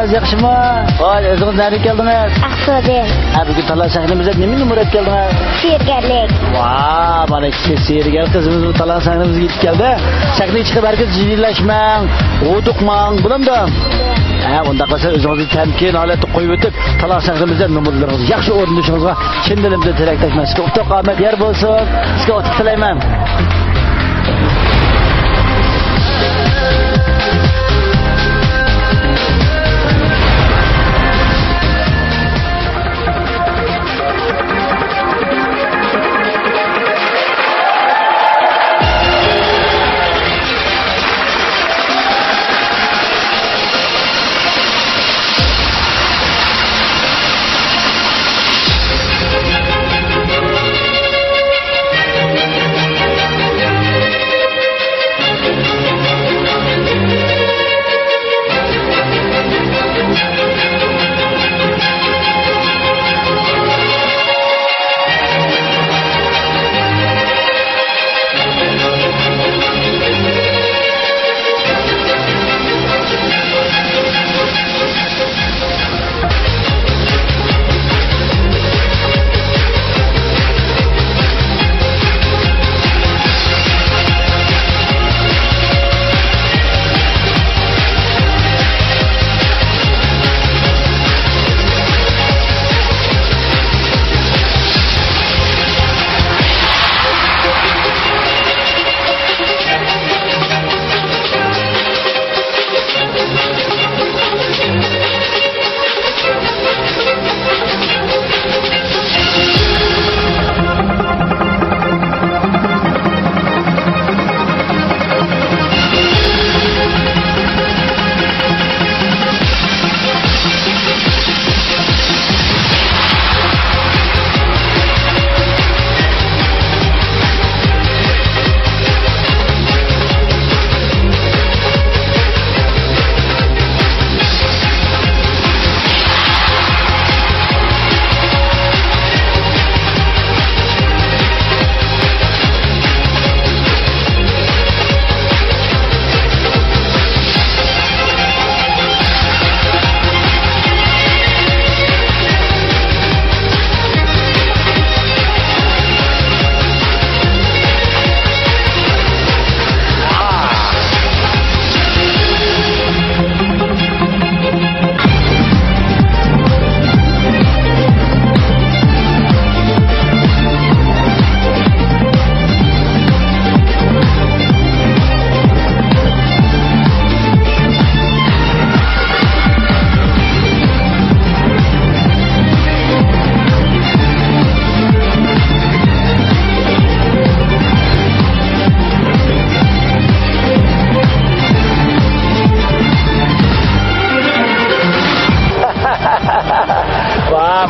Kız yakışımı. Vay, özünüz nereden geldiniz? Aksu'dan. Bugün talan sahnemize ne numara geldiniz? Sirgerlik. Vay, bana işte seyirgel kızımız bu talan sahnemize gidip geldi. Sahneye çıkıp herkes jirileşmen, oğdukman, bulam da. Onda kalsa özünüzü temkin, aleti koyup ötüp, talan sahnemize numaralarınızı yakşı orunduşunuzga, şimdilimde tilektaşman. Sizge utuk Ahmet yer bolsun, sizge utuk tileymen.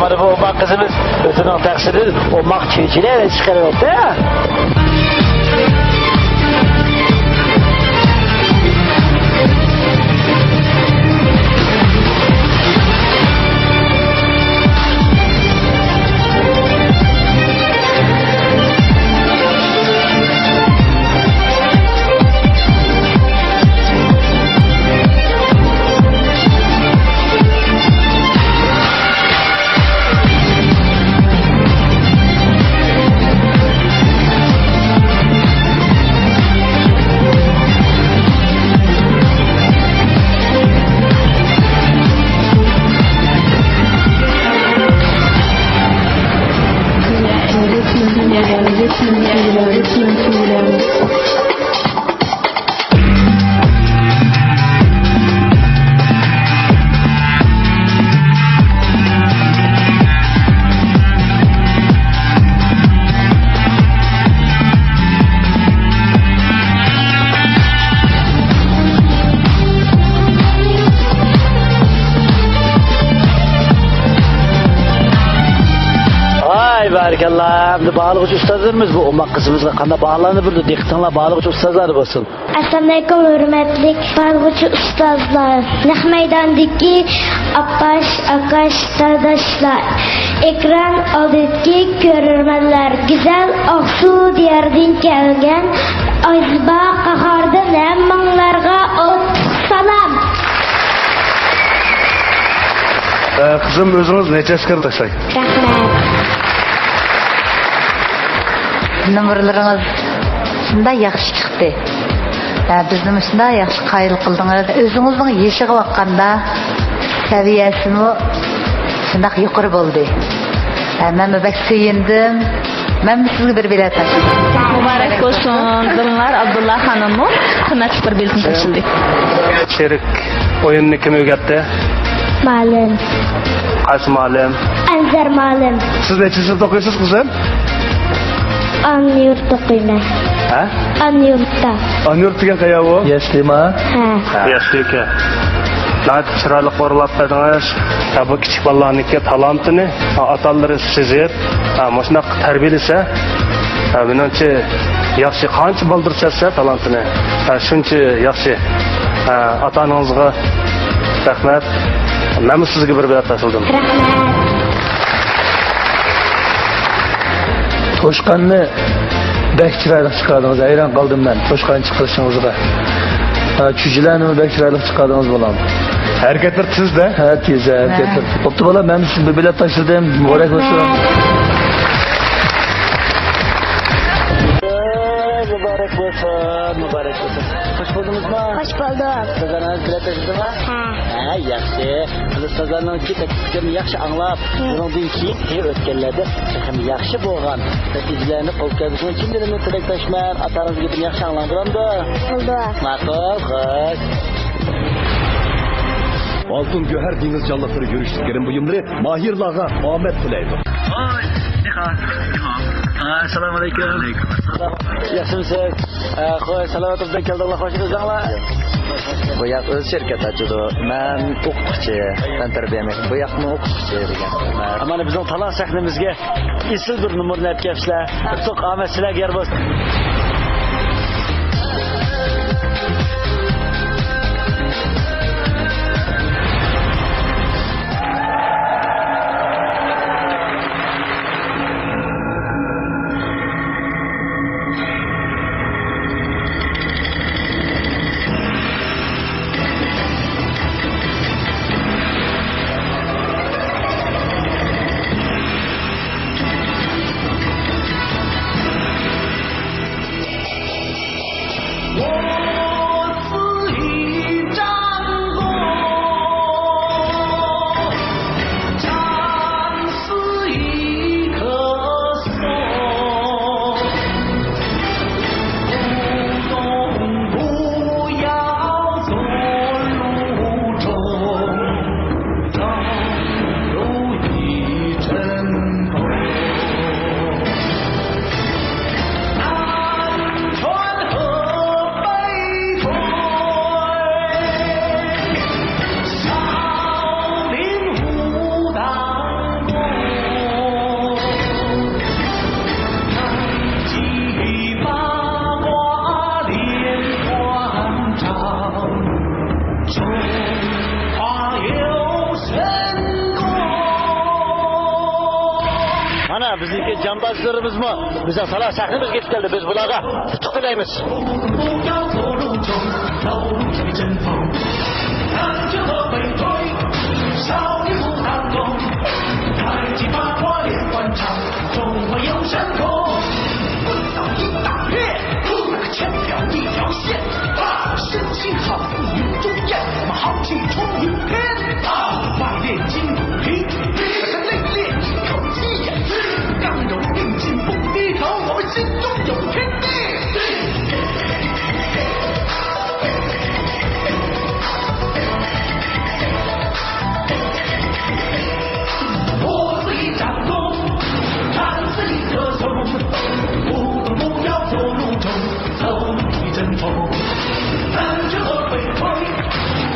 Bana bu olmak kızımız özünün taksiri olmak çiğçiliğe çıkarıyor değil mi? Barikallah, hem de bağlıqçı ustazlarımız bu olmak kızımızla qanda bağlanır burada dehqonlar bağlıqçı ustazlar bo'lsin. Assalomu alaykum hurmatli bağlıqçı ustazlar. Naq maydondagi akash qardoshlar. Ekran oldidagi ko'rarmanlar, go'zal Oqsuv diyaridan kelgan Azba qahordan hammalarga salom. Kızım özünüz neçə skır taşay? Rahmet. Numaralarınız şunda yaxşı çıktı. Bizim şunda yaxşı qayıl qıldınız. Özünüzün yeşiği vaqqanda seviyesini şunda yuqarı oldu. Ben bek sevindim. Ben sizga bir bilet taşıdım. Mübarek olsun. Zırınlar Abdullah Hanım'ı kıymetli bir biletin taşıdı. Şerik oyununu kim öğretti? Malum. Qaysi muallim? Enzer malum. Siz neçə sınıfda oxuyursunuz kızım? An yurt okuyma. Ha? An yurtta. Anıyor degan qayoq u? Yaşlıyma. Ha. Yaşlı aka. Nəhayət chiroyli qo'rlab berdingiz. Bu kichik bolalarniki talantini atalari sezib, mana shunaqa tarbiyalasa, menimcha yaxshi qancha bildirsa talantini, shuncha yaxshi. Ata-onangizga rahmat. Men sizga bir bilet tashladim. Rahmet. Toşkanını bek çıraylık çıkardınız. Hayran kaldım ben. Toşkanı çıkışınızda. Çücülerini bek çıraylık çıkardınız bulam. Hareketler tezde. Ha teyze hareketler. Toptu bala ben sizin bir bilet taşıdım. Mübarek olsun. Mübarek olsun. Mübarek olsun. Hoş buldunuz mu? Hoş bulduk. Kazanınız bilet taşıdı mı? Ha. Ha yaxshi. Siz sazlarninki takliflarini yaxshi anglab, bundan keyin o'tganlarda ham yaxshi bo'lgan natijalarni qo'lga kiritishni chin dilimdan tilakdoshman. Atangiz gapini yaxshi anglamamda. Bulduk. Ma'qul, xo'sh. Altın Göher Deniz Canlıları görüştüklerin buyumları Mahirlar'a Ahmet Kuleydi. Oy, assalomu alaykum. Yaxshimisiz? Xo'sh, salomatimizdan keldinglar, xo'sh o'zinglar. Bu yoq o'z shirkat ochdi. Men o'qituvchi, men tarbiyaman. Bu yoqni o'qituvchi degan. Mana bizning talant sahnamizga isil bir numurni olib kelibsizlar. To'q omad sizlarga yor bo'lsin. Mana bizniki jambazlarimizmi? Bizning salat sahnimiz yetib keldi. Biz bularga tutuq tilaymiz.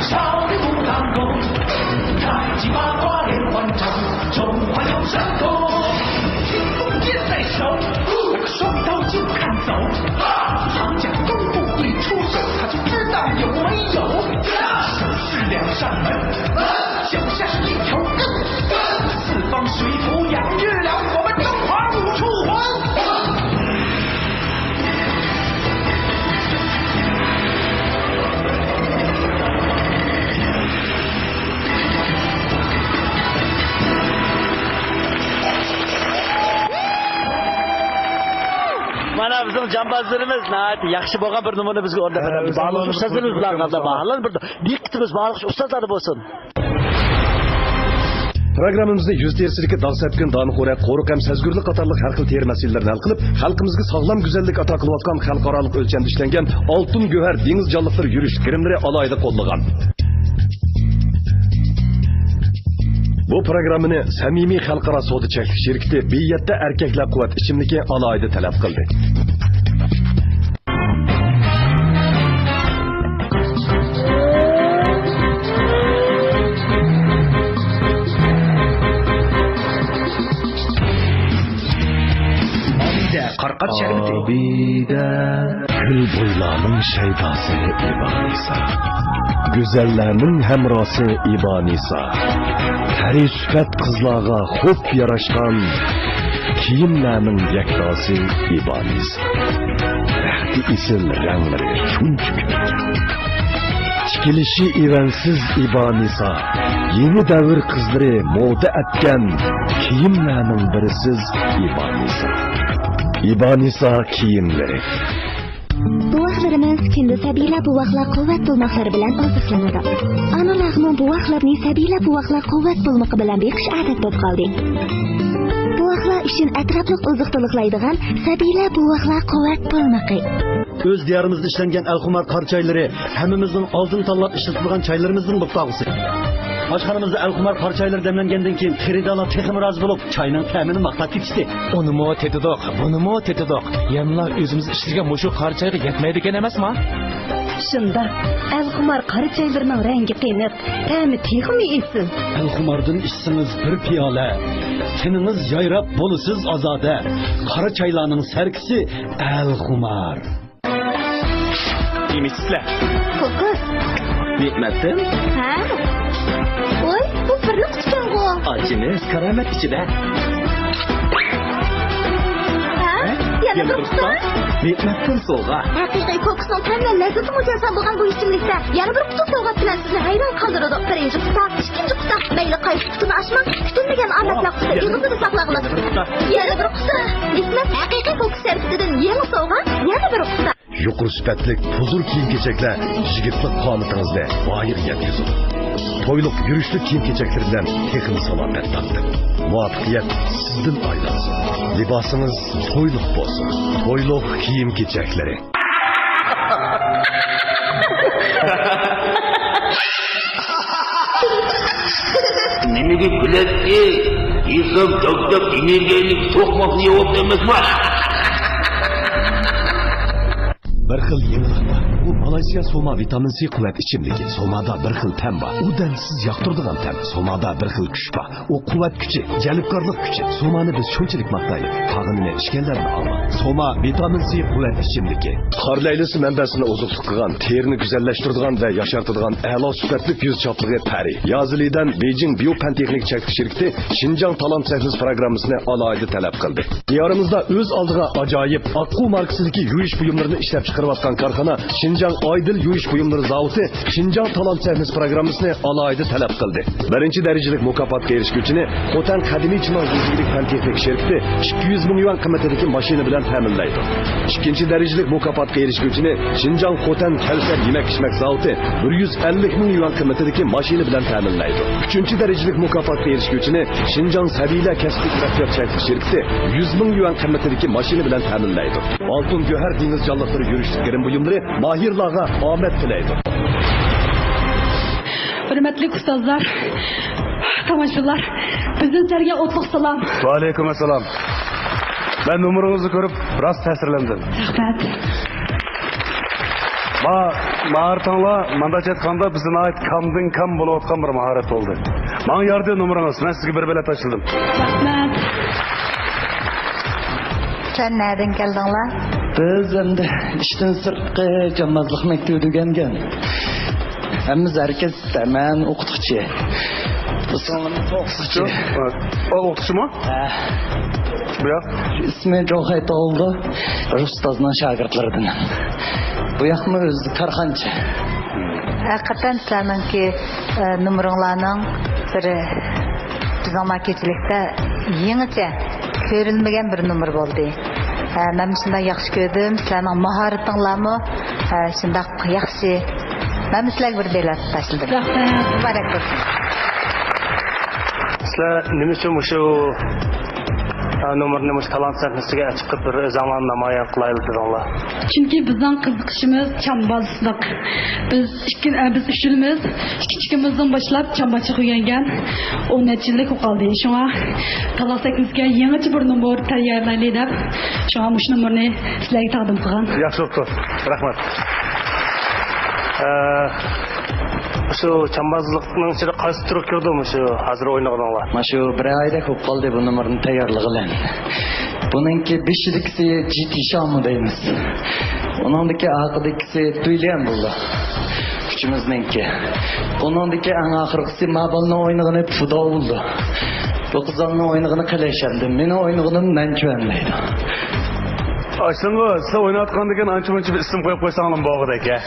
少林武当功，太极八卦。Bizim cambazlarımız yaxshi bo'lgan bir numara bizga o'rnab beradi. Ba'zi ustozlarimiz bilan qanday baholar bir diqqatimiz ba'zi ustozlar bo'lsin. Programmamızda yüz terisilikka dağ sepkin, danıqo'rak, qo'riq ham sezgurlik qatorliq har xil teri masalalarini hal qilib, xalqimizga sog'lom go'zallik ato qilayotgan xalqaroliq o'lchamda ishlangan oltin go'har dengiz jonliqlari yurish kirimlari alohida qo'llagan. Bu programmani samimiy xalqaro savdo cheklik shirkati Biyatda erkaklar quvvat ichimligi alohida talab qildi. Qarqat şerbeti. Abide gül boylarının şeydası İbanisa. Güzellerinin hemrası İbanisa. Teri süfet kızlağa hop yaraşkan kiyimlerinin yektası İbanisa. Rehti isil renkleri çünkü tikilişi ivensiz İbanisa. Yeni devir kızları moda etken kiyimlerinin birisiz İbanisa. İbanisa kiyimleri. Buvaxlarimiz kendi sabiylar buvaxlar quvvat bo'lmoqlari bilan oziqlanadi. Analarning buvaxlarning sabiylar buvaxlar quvvat bo'lmoqi bilan beqish odat bo'lib qoldi. Buvaxlar uchun atrofliq oziqlanadigan sabiylar buvaxlar quvvat bo'lmoqi. Öz diyarımızda işlengen el-xumar kar çayları, hemimizin altın tallap işletilgan çaylarımızın bıktağısı. Aşxanamızda el-xumar kar çayları demlengendен keyin xeridorlar texmi rozi bo'lib, çayning ta'mini maqtab ketishdi. Onu mu tetidoq, bunu mu tetidoq. Yemla özümüz işlegan mushu qarchayga yetmaydigan emasmi? Shunda el-xumar qari çaylarning rangi qiyinib, ta'mi texmi esin. El-xumardan içsiniz bir piyola, teniniz yayrab bo'lasiz ozoda. Qara çaylarning sarkisi el-xumar. Yemisizlar. Ko'kos. Netmatdim? Ha? Oy, bu birni qutgan-ku. Ochimiz karamat ichida. Ha? Yana bir qutu? Netmatdim sovg'a. Haqiqiy ko'kosning qanday lazzati mujassam bo'lgan bu ichimlikda yana bir qutu sovg'at bilan sizni hayron qoldiradi. Birinchi qutu, ikkinchi qutu, mayli qaysi qutini ochmang, kutilmagan omadlar qutu yig'izini saqlag'imiz. Yana bir qutu. Hikmat haqiqiy ko'kos servisidan yangi sovg'a, yana bir qutu. Yuqur süpetlik, huzur kiyim-kechaklar yigitlik qomatingizda boyir yetkazib. To'yliq yurishlik kiyim-kechaklardan texnik salobet topdim. Muvaffaqiyat sizdan aylansin. Libosingiz to'yliq bo'lsin. To'yliq kiyim-kechaklari. Nimaga kulyapsiz? Inson to'xtab energiyalik to'qmoqni yopib emasmi? Bir xil yenilik var. Bu Malayziya Soma vitamin C kuvvet içimligi. Somada bir xil tem var. O densiz yaktırdıgan tem. Somada bir xil güç var. O kuvvet gücü, jalibkorlik gücü. Somani biz şunchalik maqtaylik. Tag'inini ishganlarni alma. Soma vitamin C kuvvet içimligi. Qor laylisi manbasini ozuqlik qilgan, terini güzelleştirdigan ve yaşartadigan a'lo sifatli yüz chopligi Pari. Yazilidan Beijing Biopantexnik cheklik shirkati Xinjiang talant sahnas programmasini alohida talab qildi. Diyorimizda o'z oldiga ajoyib Aqu markasidagi yuvish buyumlarini ishlab chiqarayotgan korxona Xinjiang Aydil yuvish buyumlari zavodi Xinjiang talant sahnas programmasini alohida talab qildi. Birinchi darajalik mukofotga erishguvchini Xotan qadimiy chiman yuzlik pantexnik shirkati 200 ming yuan qimmatidagi mashina bilan ta'minlaydi. Ikkinchi darajalik mukofotga erishguvchini Xinjiang Xotan Kalsar yemak-ichmak zavodi 150 ming yuan qimmatidagi mashina bilan ta'minlaydi. Uchinchi darajalik mukofotga erishguvchini Xinjiang Sabila kasbiy taraqqiyot shirkati 100 ming yuan qimmatidagi mashina bilan ta'minlaydi. Oltin go'har dengiz jonliqlari yurishlik kirim buyumlari mahirlarga omad tilaydi. Hürmetli ustozlar, tomoshabinlar, bizning terga o'tliq salom. Va alaykum assalom. Ben numaranızı görüp biraz tesirlendim. Rahmat. Mahartanla mandat etqanda bizden ait kamdın kam bo'layotgan bir maharet oldu. Bana yardı numaranız. Ben sizge bir bilet açıldım. Rahmat. Sen nereden geldin lan? Biz endi ishdan sirtqi jammazlik maktabi tugangan. Hammamiz herkes hemen o'qituvchi. Bu sonimiz o'qituvchi. O o'qituvchi mu? Bu yoq? İsmi Jo'xayt oldu. Ustozning shogirdlaridan. Bu yoqmi o'zi karxanchi. Hakikaten seninki numarlarning biri bizim marketçilikte yenice görülmeyen bir numar oldu. Ben şunda yaxşı gördüm. Senin maharetinlarmı şunda yaxşı. Ben sizlerge bir belat taşıdım. Mübarek olsun. Sizlar nima uchun shu nomerni talant sahnasiga chiqib bir o'zinglarni namoyon qilaylik dedinglar? Chunki bizning qiziqishimiz chambozlik. Biz uchimiz kichikimizdan boshlab chambachi o'rgangan 10 yillik qoldi. Shunga talasatimizga yangicha bir nomer tayyorlaylik deb, shunga mush nomerni sizlarga taqdim qilgan. Yaxshi bo'pti. Rahmat. Şu çambazlıkның içinde qaysi tür kirdimi şu hazır oynaganlar? Mana shu bir oyda ko'p qoldi bu nomerni tayyorligi bilan. Buningki 5 yillikisi GT Shami deymiz. Uningdiki haqidagisi Tuylian bo'ldi. Uchimizningki. Uningdiki eng oxirgisi Mabalning o'ynagani Fudo bo'ldi. Bu qizlarning o'ynagani Qalashandi. Meni o'ynaganim Nanchuanlaydi. Aslında siz oynatgandan ancha-muncha bir ism qo'yib qo'ysanglar bo'g'ida aka.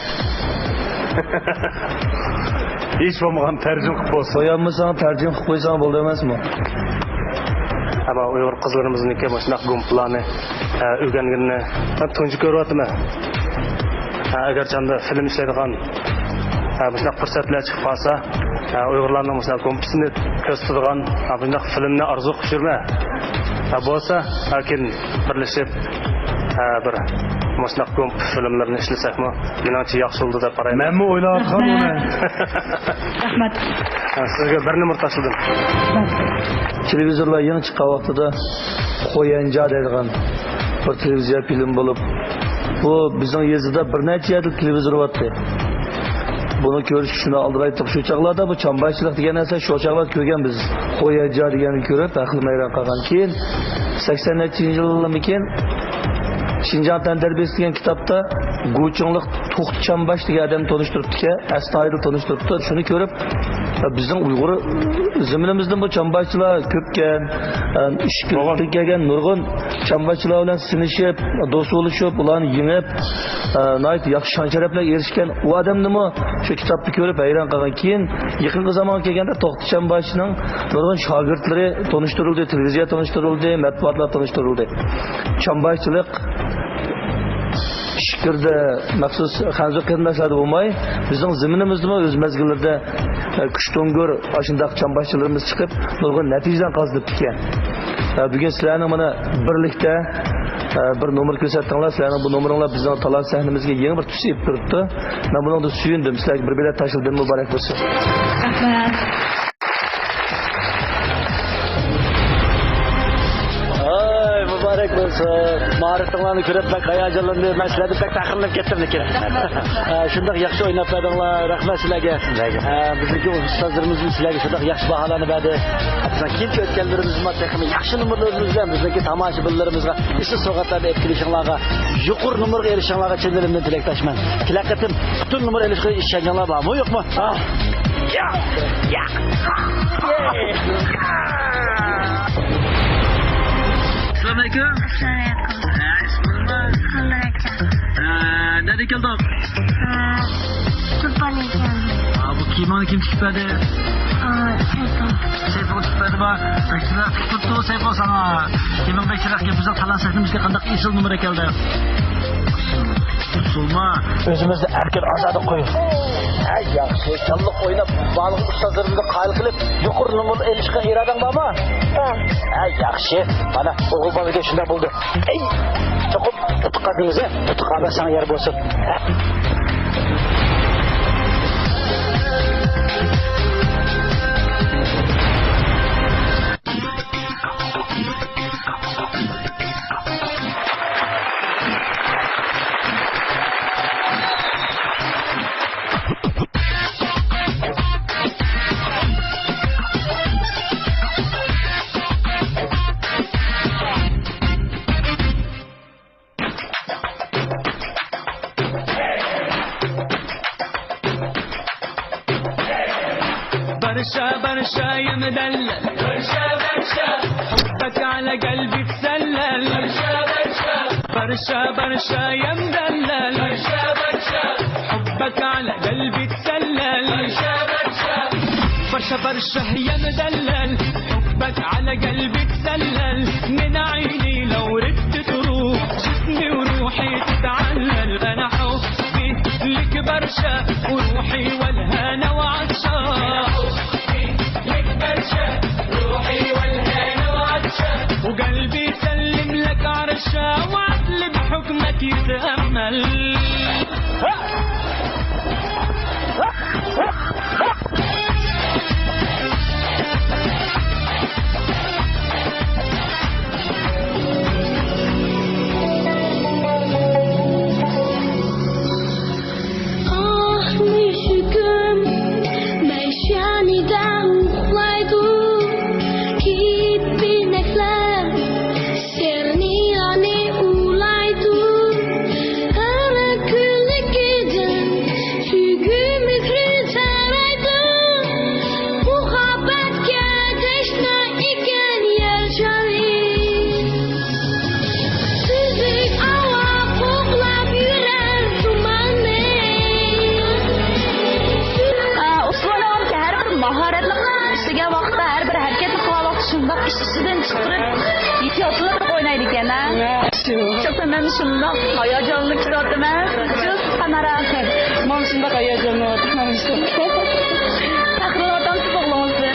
Hiç bo'lmagan tarjim qilib qo'ysa, So'yammasang tarjim qilib qo'ysang bo'ldi emasmi? ama Uyg'ur qizlarimizniki mana shunaqa gumplarni o'rganganini tunji ko'ryapman. Agar chanda film ishlaydigan bunaqa fursatlar chiqib qolsa, Uyg'urlarning mana shunaqa gumpasini ko'rsatadigan bunaqa filmni orzu qilib yurma. Bo'lsa, lekin birlashib bir Mosnaq gump filmlarini ishlasakmi, menimcha yaxshi bo'ldi deb qarayman. Menmi o'ylayotgan uni? Rahmat. Sizga bir numar tashladim. Televizorlar yangi chiqqan vaqtida Qo'yanja deydigan bir televiziya film bo'lib, bu bizning yezida bir necha yil televizor bo'pti. Buni ko'rish uchun oldin aytib, shu chaqlarda bu chambachilik degan narsa shu chaqlarda ko'rgan biz. Qo'yanja deganni ko'rib, aql mayron qolgan. Keyin 80-yillarmikin Şinjan Tarbiyesi degan kitobda Guchungliq To'xti Chambash degan odam tanishtiribdi-ki, astoydil tanishtiribdi. Shuni ko'rib, bizning Uyg'ur zaminimizdan bu chambashchilar ko'pkan, ishqilib kelgan nurg'un chambashchilar bilan sinishib, do'st bo'lishib, ularni yengib, nayt yaxshi shon-sharaflarga erishgan u odamnimi shu kitobni ko'rib hayron qolgan. Keyin yaqinqi zamonga kelganda To'xti Chambashning nurg'un shogirdlari tanishtirildi, televiziya tanishtirildi, matbuotlar tanishtirildi. Chambashchilik Şükürde maxsus xanzo qilmaslar bo'lmay, bizning zaminimizda o'z mezgillarda kuchtongur ashundaq chambashchilarimiz chiqib, nurg'un natijadan qazib ekan. Bugun sizlarning mana birlikda bir nomer ko'rsatdinglar. Sizlarning bu nomeringlar bizning talant sahnamizga yangi bir tus ib turibdi. Men bundan suyundim. Sizlarga bir bilet tashildim, muborak bo'lsin. Rahmat. Mübarek olsun. Maharetlerini görüp bak hayacanlandı. Ben sizlerden pek takımdan kettim ki. Şundak yaxşı oynap verdinler. Rahmet sizlerge. Bizdeki ustazlarımızın sizlerge şundak yaxşı bahalarını verdi. Bizden kimse ötkenlerimizin takımı yaxşı numaralarımızdan bizdeki tamaşalarımızga, işi sokaklarda etkileyişenlerine, yukarı numara erişenlerine çenlerimden dilektaşman. Tilakatim bütün numara erişenlerine işengenler var mı yok mu? Ya. Assalamualaikum. Nerede geldin? Bu kim çıkmadı? Seyfo çıkmadı mı? Bekçiler tuttu Seyfo sana. Kimin bekçiler ki bize talan sahnimizde kandak isil numara geldi. Sulma. Özümüzde erken azadı koyun. Yaxşı, çallık oynab, balık ustazlarımızda qayıl qilib, yuqur numar elishga iradan bormi? Yaxşı. Mana o'g'il bolaga shunday bo'ldi. Ey, cho'qib tutqadingiz, tutqada sana yer bo'lsin. برشا يا مدلل برشا حبك على قلبي تسلل برشا يا مدلل حبك على قلبي تسلل برشا يا مدلل حبك على قلبي تسلل من عيني لو ردت تروح برشا وروحي والهنا وعطشة لك برشا روحي والهنا وعطشة وقلبي سلم لك عرشة وعقل بحكمك يتأمل İşçiden çıkarıp ihtiyatlı oynaydı gene. Çok da ben şundan hayacanlı kiradım ben. Çok kanara. Ben şundan hayacanlı oldum. Takırlardan sıkılmazdı.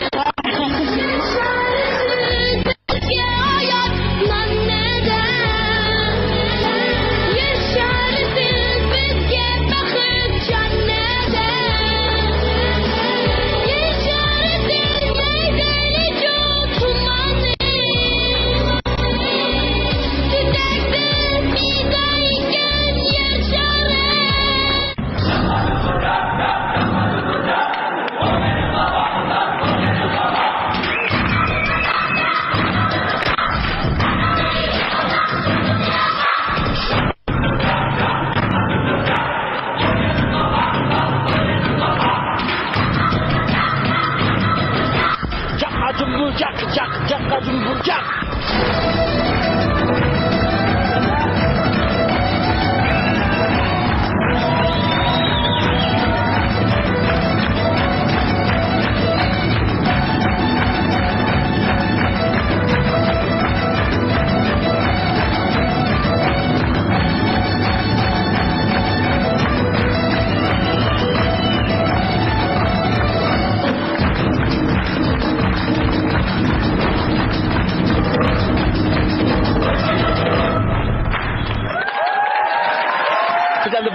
Cakka cumburcak.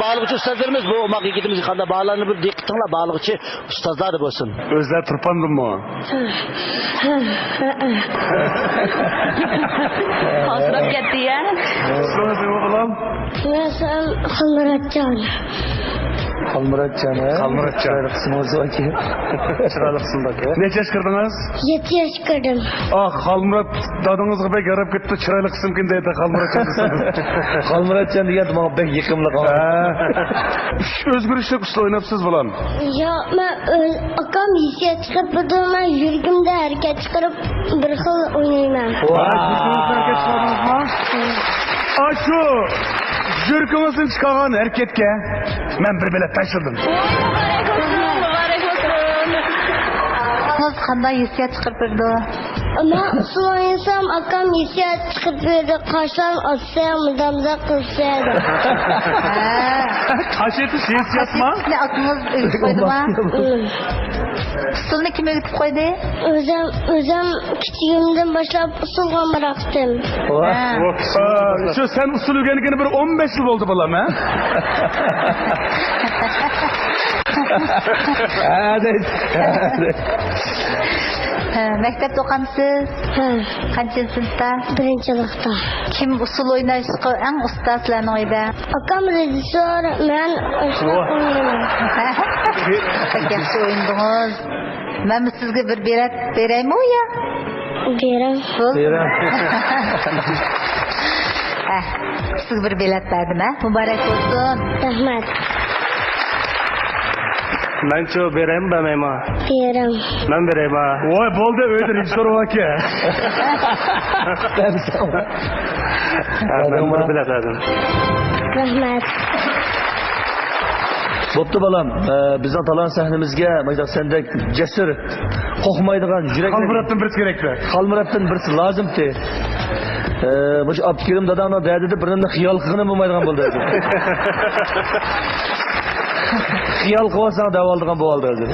Bağlıkçı ustazlarımız bu olmak yigitimiz kanda bağlarını bir dikkatle bağlıkçı ustazlar da olsun. Özler tırpandı mı? Hasret gitti ya. Sonra bir bakalım. Nasıl Halmuratcan? Halmuratcan ha? Halmuratcan. Çıralıksınız o ki. Çıralıksın bak. Neçe yaş kırdınız? 7 yaş kırdım. Ah Halmurat dadınız gibi garip gitti çıralıksın ki dedi Halmuratcan. Halmuratcan diye bana pek yıkımlı kaldı. Özgürüşlük usta oynapsız bulan. Ya ben akam hissiyat çıkıp durduğuma yürgümde hareket çıkarıp bir xil oynayman. Şu yürkümüzün çıkan erketke ben bir bilet taşırdım. Mübarek olsun, mübarek olsun. Siz qanday hissiyat chiqarib berdi? Ama usul oynasam akam hissiyat çıkıp verdi. Kaşlarım atsayam, mızamıza kılsaydı. Kaç etiş hissiyat mı? Ne aklınız öğütüp koydu mu? Usulni kim öğütüp koydu? Özüm küçüğümden başlayıp usulga bıraktım. Şu sen usul öğrenirken bir 15 yıl oldu balam ha? Mektepte oqamsiz? Qancha sinfda? 1-sınıfta. Kim usul o'ynashga eng usta sizlarning uyda? Akam rejissor, men ishlab oynaman. Yaxshi o'yindingiz. Men sizga bir bilet beraymi u ya? Berim. Sizga bir bilet berdim ha? Muborak bo'lsin. Rahmat. Ben çoğu vereyim ben meyma. Berim. Ben vereyim ha. Oy bolda öyle rejissor var ki. Ben bir bilet verdim. Rahmat. Bo'pti balam, bizning talon sahnamizga mana sendek jasur, qo'rqmaydigan yurak. Halmuratdan birisi kerakli. Halmuratdan birisi lozimdi. Bu Abdukerim dadamning dardida birini xiyol qilgani bo'lmaydigan bo'ldi. Xiyal qilsang davoldigan bu oldi dedi.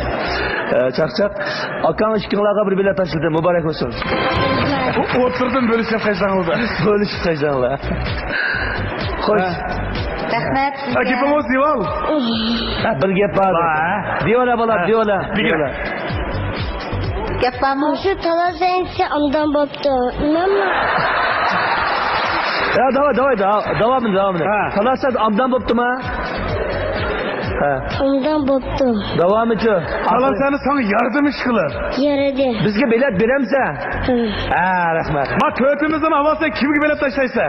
Chaqchaq, akang ikkinlarga bir bilet açıldı. Mübarek olsun. O'tirdim bo'lishib qaysanglar. Bölüşüp sayacaklar. Hoş. Rahmat. Akipimiz dival. Bir gap var. Diyorlar bala, diyorlar. Gap bormi? Shu talas sensi ondan bo'pti. Nima? Ya devam edin. Talasat amdan boptuma. Ondan bo'pti. Devam et. Allah seni sana yardım iş kılar. Yaradi. Bizge bilet beremse. Rahmat. Ma kötümüzün havası kimge bilet taşlaysa.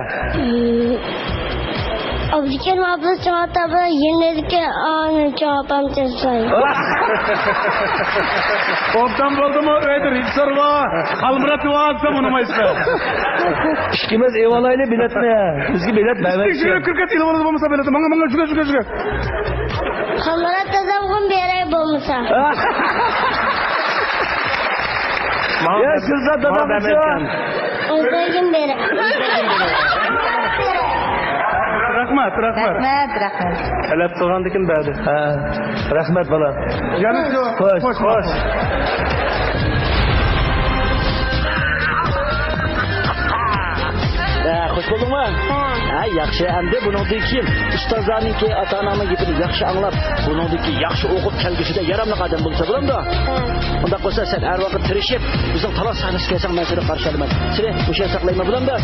Abdiken abla çanta bu yenildi anı çapam çesay. Ondan oldu mu öyledir. İnsar var. Halmıratı varsa bunu mayısla. İşkimiz evalayla bilet mi? Bizge bilet beremse. Şuraya 40 yıl var olmasa bileti. Bana şuraya. Kamera tazamgın berey bolmasa. Ya sizler dadam için. O'zagim berey. Rahmat. Rahmat. Elep soğandıkın badi. Rahmat bala. Yanı şu. Hoş. Hoş buldun mu? Yaxshi. Endi buningdan keyin ustozlarniki, ota-onamning gapini yaxshi anglab, buningdagi yaxshi o'qib kelgusida yaramli odam bo'lsa bo'lamdi. Unda bo'lsa sen har vaqt tirishib, bizning talon sahnasiga kelsang men seni qarshi olaman. Seni o'sha saqlayman bo'lamdi.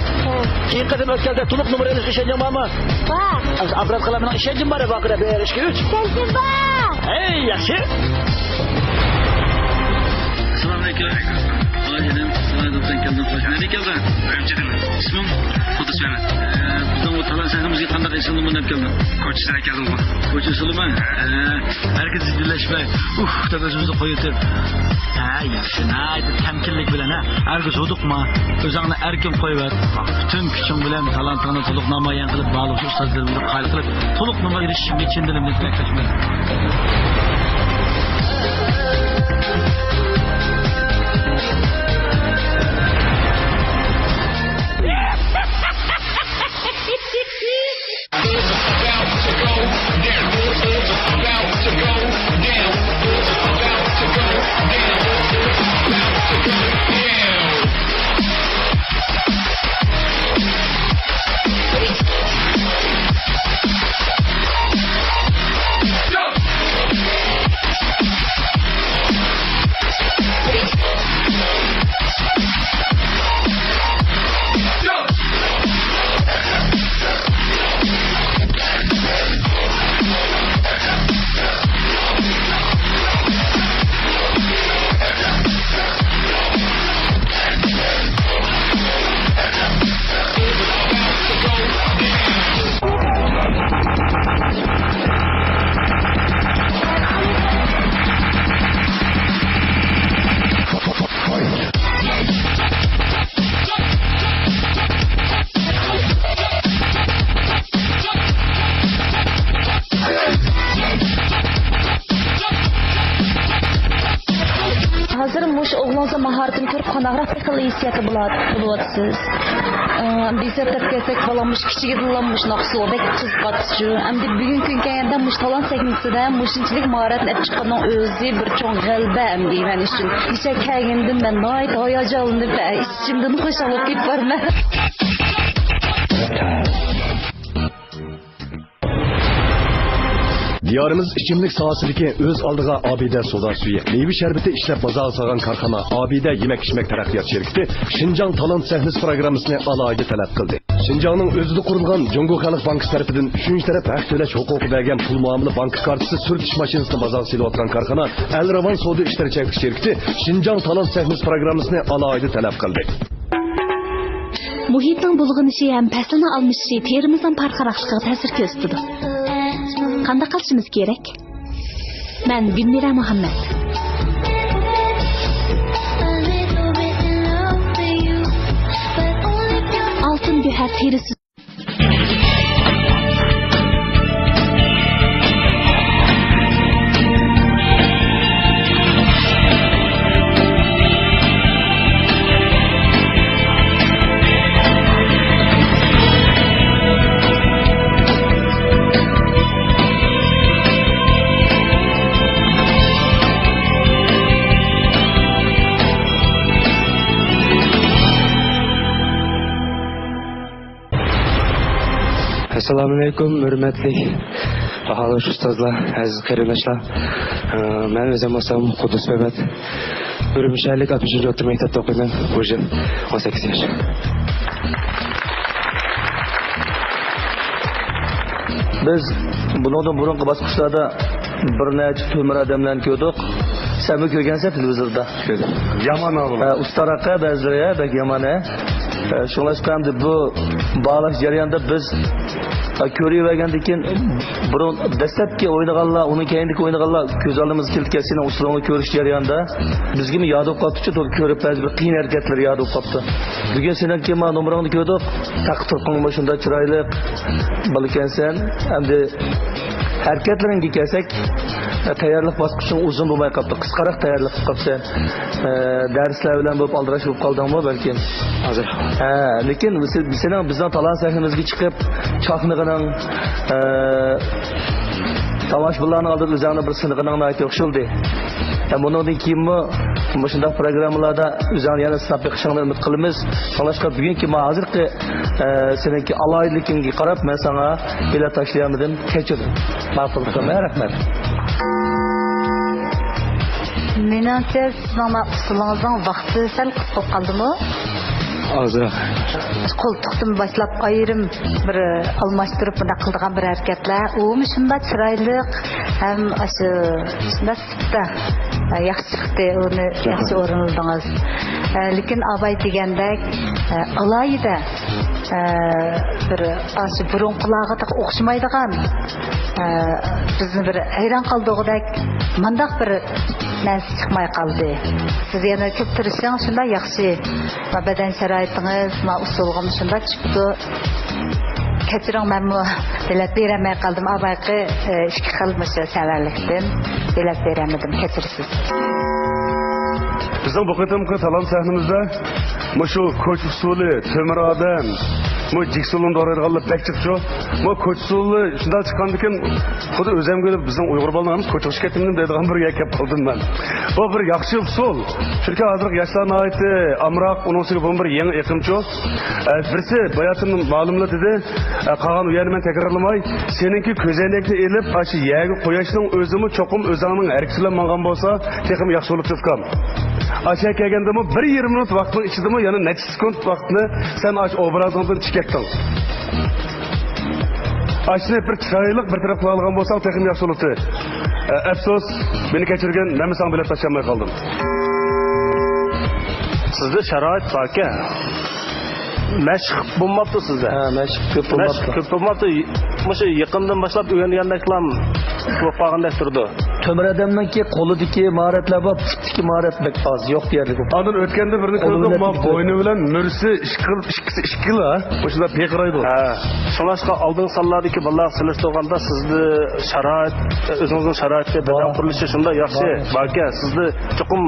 Keyin qadam o'tkazda to'liq numarangni ishonganmanmi? Bor. Abrat qilaman, ishonchim bor vaqtida berishga 3. Sensi bor. Hey, yaxshi. Assalomu alaykum. Oiladan sizlardan keldim. Xo'sh geldin. Birinchidan ismim Qudusman. Bizning o talon sahnamizga qanday isimni bundan keldim. Ko'chasidan keldim. Ko'cha Suleyman. Herkes ciddileşmey. Deb o'zimizni qo'yib. Yaxshi. Naydi temkinlik bilan herkes uduqma. O'zingni erkin qo'yib. Bütün kuching bilan talantingni to'liq namoyon qilib, baliq ustozlar bilan qayl qilib, to'liq nima erishishga chin dilimdan tilaklashaman. o'g'lingizning mahoratini ko'rib qanaqroq aqlli hissiyati bo'lyapsiz. Bizlar kelsak falonmush kichigidilamish naqsodek qizqatchi. Endi bugungi kunga endi mush talon segmentisida mushinchilik mahoratini olib chiqqanning o'zi bir cho'ng g'alaba endi men uchun. Necha kelgandim men noyat hayajonlanib, ichimdan qo'shilib ketib borman. Diyarımız içimlik sahasındaki öz aldığı abide soda suyu, meyve şerbeti işlep bazağı sağan karxana, abide yemek içmek terakkiyat şirketi, Şinjan Talant Sahnesi programısını alayda talep kıldı. Şinjan'ın özlü kurulgan Jongo Xalq Bankası tarafından 3. taraf haq töleş hukuku bergen pul muamele banka kartısı sürtüş maşinesini bazağı silu atkan karxana, El Ravan Soda İşleri Çeklik şirketi, Şinjan Talant Sahnesi programısını alayda talep kıldı. Muhitning bulg'inishi ham faslni almishishi terimizning parqaroqligiga ta'sir ko'rsatadi. Qanday qilishimiz kerak? Men Gulmira Muhammad. Oltin guhar terisi Assalamu alaikum, hürmetli ahali ustozlar, aziz qarindoshlar. Men o'zim olsam Qudus Mehmet. Urumshalik 60-o'rta maktabda o'qiyman. Bu yil 18 yosh. Biz bundan burungi bosqichlarda bir necha to'mir odamlarni ko'rdik. Sen mi ko'rgansan televizorda? Yaman oğlum. Ustaraqa ba'zilari bak yomon. Shunlashqanda bu bağlash jarayonida biz ko'ravergandan keyin burun dastlabki o'ynaganlar, uni keyingi o'ynaganlar ko'z oldimizga kelgan seni usulini ko'rish jarayonida bizga yodib qolibdi, to'g'ri ko'rib ba'zi bir qiyin harakatlar yodib qolibdi. Bugun sening kim nomeringni ko'rdik, taqdirqing shunda chiroyli bilgansan, endi harekatlaringga kelsak tayyorlik bosqichi uzun bo'lmay qolibdi, qisqaroq tayyorlik qilib qolibsan. Darslar bilan bo'lib aldirash bo'lib qoldingmi balkim? Hozir. Lekin sening bizning talon sahnamizga chiqib chaqnig'ining tomoshabinlarning oldida o'zingni bir sinig'iningni aytib o'xshildi. Bundan keyinmi shunday programmalarda o'zingni yana sinab beqishingni umid qilamiz. Shunlashqa bugungi hozirgi seniki alaylikingga qarab men sana bilet tashlayamadim. Kechir. Ma'qullikka rahmat. Menimcha sizning usulingizning vaqti sal qisqa qoldimi? Azroq. Qo'ltiqdan boshlab ayrim bir almashtirib bunda qildigan bir harakatlar, u shunda chiroyli ham shunda sipda yaxshi chiqdi, uni yaxshi o'rnildingiz. Lekin abay degandek alayida bir aşı burunqulağına o'xshamaydigan bizni bir hayron qoldig'idek mandaq bir narsa chiqmay qoldi. Siz yana ko'p tirishing shunda yaxshi. Badan sharoitingiz, usulga shunda chiqdi. Kechiring, men bilet bermay qoldim. Abayqi ikki xil savarlikdan bilet beramadim. Kechirsiz. Bizim bu qitimqi talon sahnimizda şu koç usulü, tömür adam, bu jiksulun doğrayırğanlı pek çıkçı. Bu koç usulü şundan çıkandıkken xudu özem gelip bizim Uygur ballarımız koç şirketimden deydiğen bir yakap kaldım ben. Bu bir yaxşı usul. Çünkü hazırlık yaşlarına ait amrak, onun sürü bu bir yeni yakımçı. Birisi bayatının malumlu dedi, kalan uyanımen tekrarlamay, seninki közenekli elip, aşı yağı koyaşının özümü çokum özanın erkisiyle mangan bolsa, tekim yaxşı olup çıskam. Aşağı gelgende mi 1-20 minut vaktini içinde mi yani neçe sekund vaktini sen aç obrazından çıkarttın. Aşını bir çaylık bir tarafı algan bolsan tekim yaxşı oluptu. Afsus beni geçirgen ben sana bilet taşımaya kaldım. Sizde şarait var ki meşk bulmaptı sizde. Meşk köp bulmaptı. Meşk köp bulmaptı. Muşu yakından başlap öğrengenlikler to'pag'inda turdi. Tömür adamniki qo'lidagi mahoratlar bor, putdagi mahorat bek oz, yo'q deyarli ko'p. Adın ötkende birini ko'rdim, ma bo'yni bilan nursi ikki la, o'shida peqiraydi. Ha, shunashqa oldin sallardagi bolalar silishtirganda sizni sharoit, o'zingizning sharoitga badan qurilishi shunda yaxshi. Balki sizni chuqum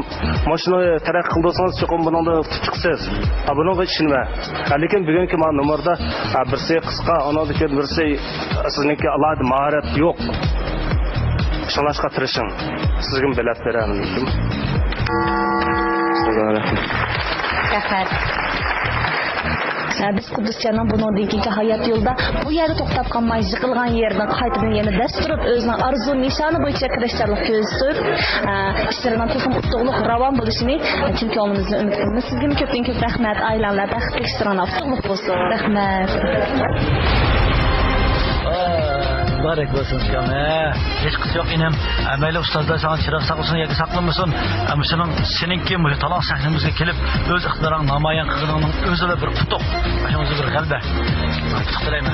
mashina taraqqiy qilsangiz chuqum bundan chiqsiz. Bunga tushunma. Lekin bugungi men nomerda birsi qisqa, onadagi birsi sizniki alohida mahorat yo'q. Şunlaşqa tirishing. Sizga bilet beraman dedim. Rahmat. Biz Quduschaning bundan keyingi hayot yo'lida bu yerda to'xtab qolmay, yiqilgan yerdan qaytadan yana dast turib, o'zining arzu nishoni bo'yicha kirishchilik ko'zdir. Ishlarining to'xim qutuqliq ravon bo'lishini chempionimizni umid qilamiz. Sizga ko'pdan ko'p rahmat. Ailalar baxtli ishlaringiz qutuqliq bo'lsin. Rahmat. Mübarek olsun canım. Hiç kız yok inem. Ameli ustazlar sana çırak saklısın ya ki saklamasın. Ama seninki talan sahnemize gelip öz iktidarın namayan kılığının özüyle bir kutuk. Başımızı bir kalbe. Kutuk dileğime.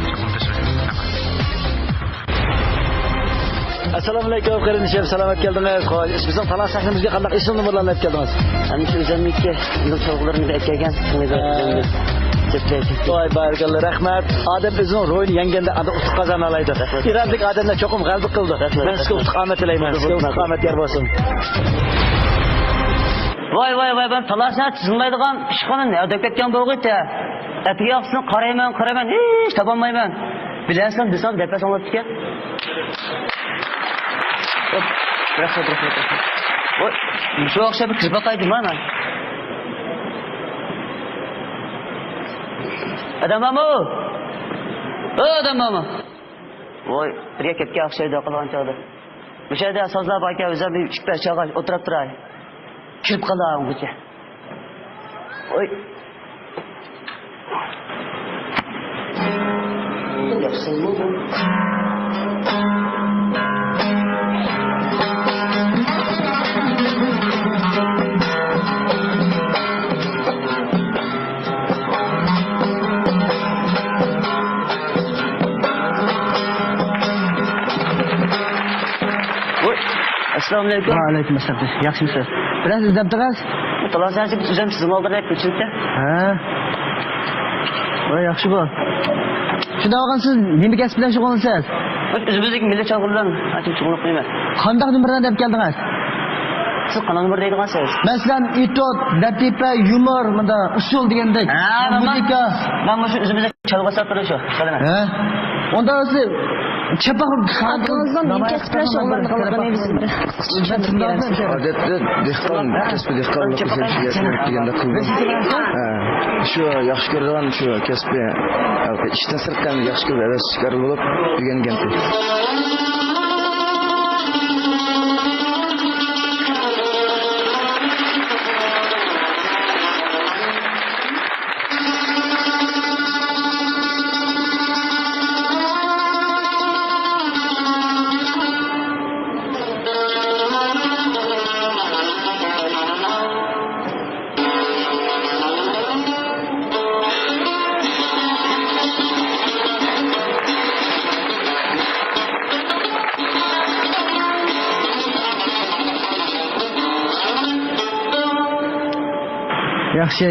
Assalamu alaikum kardeşim. Selamet geldiniz. Bizim talan sahnemizde kandak isim numaralarını hep geldiniz. Hem şu özellikle bizim çocuklarını da ekleyen. Vay barakallah, rahmat. Adem o'zining rolini yanganda anda ustuq qozona oladi. Iranlik odamlar cho'qim g'alba qildi. Men sizga istiqomat tilayman. Sizga istiqomat yer bo'lsin. Vay ben talaşa çizilmaydigan ishxona nerede ketgan bo'lg'iydi. Atrofini qarayman, hech topolmayman. Bilasan desam depas olibdi. Rahmat. Voy, shu o'xshab kirib qo'ydim mana. Adam mama. Voy, birga ketga o'xshaydi qilgan chog'da. Bu yerda sozlab aka o'zim bir 3-5 chog'a o'tirib turay. Kirib qolam buncha. Voy. Yaxshimi bu? Assalomu alaykum. Va alaykum assalom. Yaxshimisiz? Bilan izlab turasiz? Talasani o'zim sizning oldida ko'chiribdi. Ha. Voy yaxshi bu. Shunda olgan siz nima kasb bilan shug'ullanasiz? O'zimizdagi millat chog'i bilan aytib shug'ullanib qo'yman. Qanday nimadan deb keldingiz? Siz qanaqa nimar deydigansiz? Masalan, etot, latifa, yumor, bunda usul degandek. Muzika. Men shu o'zimizda chalg'asa turib shu. Ha? Unda siz chapaq Hakkınızdan nima kasb bilan shug'ullanganligini biz bir odatda dehqon kasbi dehqonlik deganda qildim. Shu yaxshi ko'radigan shu kasbi ishdan sirtdan yaxshi ko'rib avazkor bo'lib o'rgangan.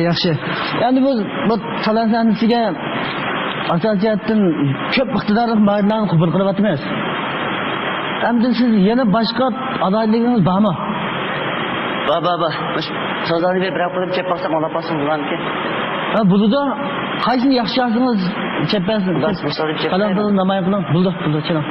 Yaxshi. Endi bu talantlarnisiga asosiyatdan ko'p iqtidorli maylarni qabul qilyapmiz. Endi siz yana boshqa adoyligingiz bormi? Baba. Sozani bir qo'yib chep baqsam olib qolsin bularniki. Ha, buludi. Qaysini yaxshi yaxshimiz chepasiz? Qalamdan namoyon qiling. Buldi, chilang.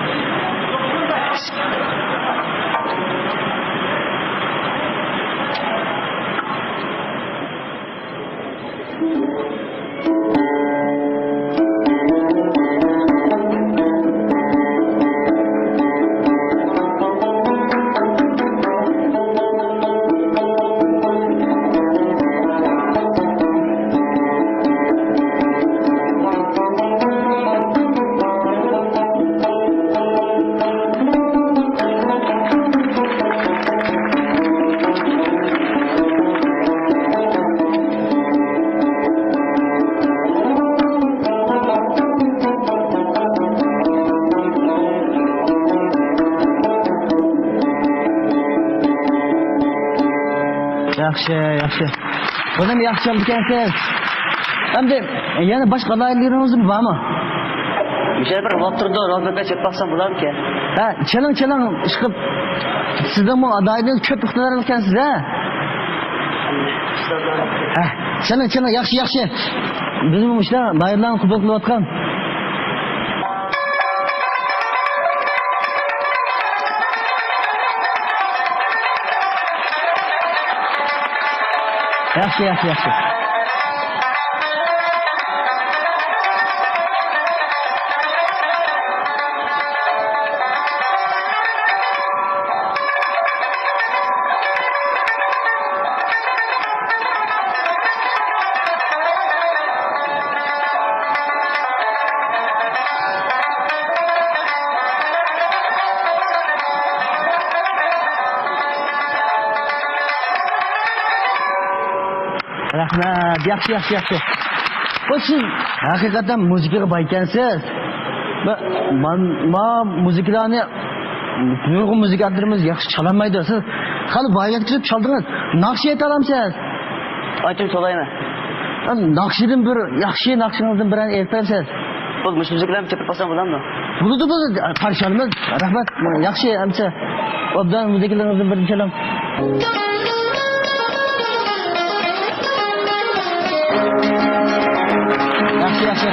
Yaxshi. Bundan yaxshi ekansiz. Endi yana boshqa adoyligingiz bormi? O'sha bir vaqtda ro'zbekka chep baqsam bularniki. Ha, chiling, ishqib. Sizning bu adoyligingiz ko'p iqtidorli ekansiz, ha? Ha, chiling, yaxshi. Bizim ishlar bayramlarni qabul qilayotgan. Yaxshi. Rahmat, yaxshi. Bu siz haqiqatan muzikaga boy ekansiz. Ma muzikalarni nurg'un muzikalarimiz yaxshi chalolmaydi. Siz hali boyga kirib chaldingiz. Naqsh ayta olamsiz? Aytib so'rayman. Naqshdan bir yaxshi naqshingizni bilan aytasiz. Bu muzikalarni chepib qolsam bo'ladimi? Bo'ladi. Qarshilamiz. Rahmat. Yaxshi amsa. Obdan muzikalarimizni bir chalam. Yaxshi.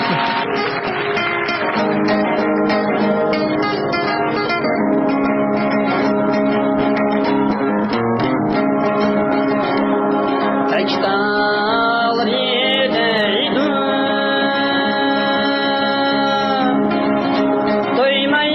To'ymay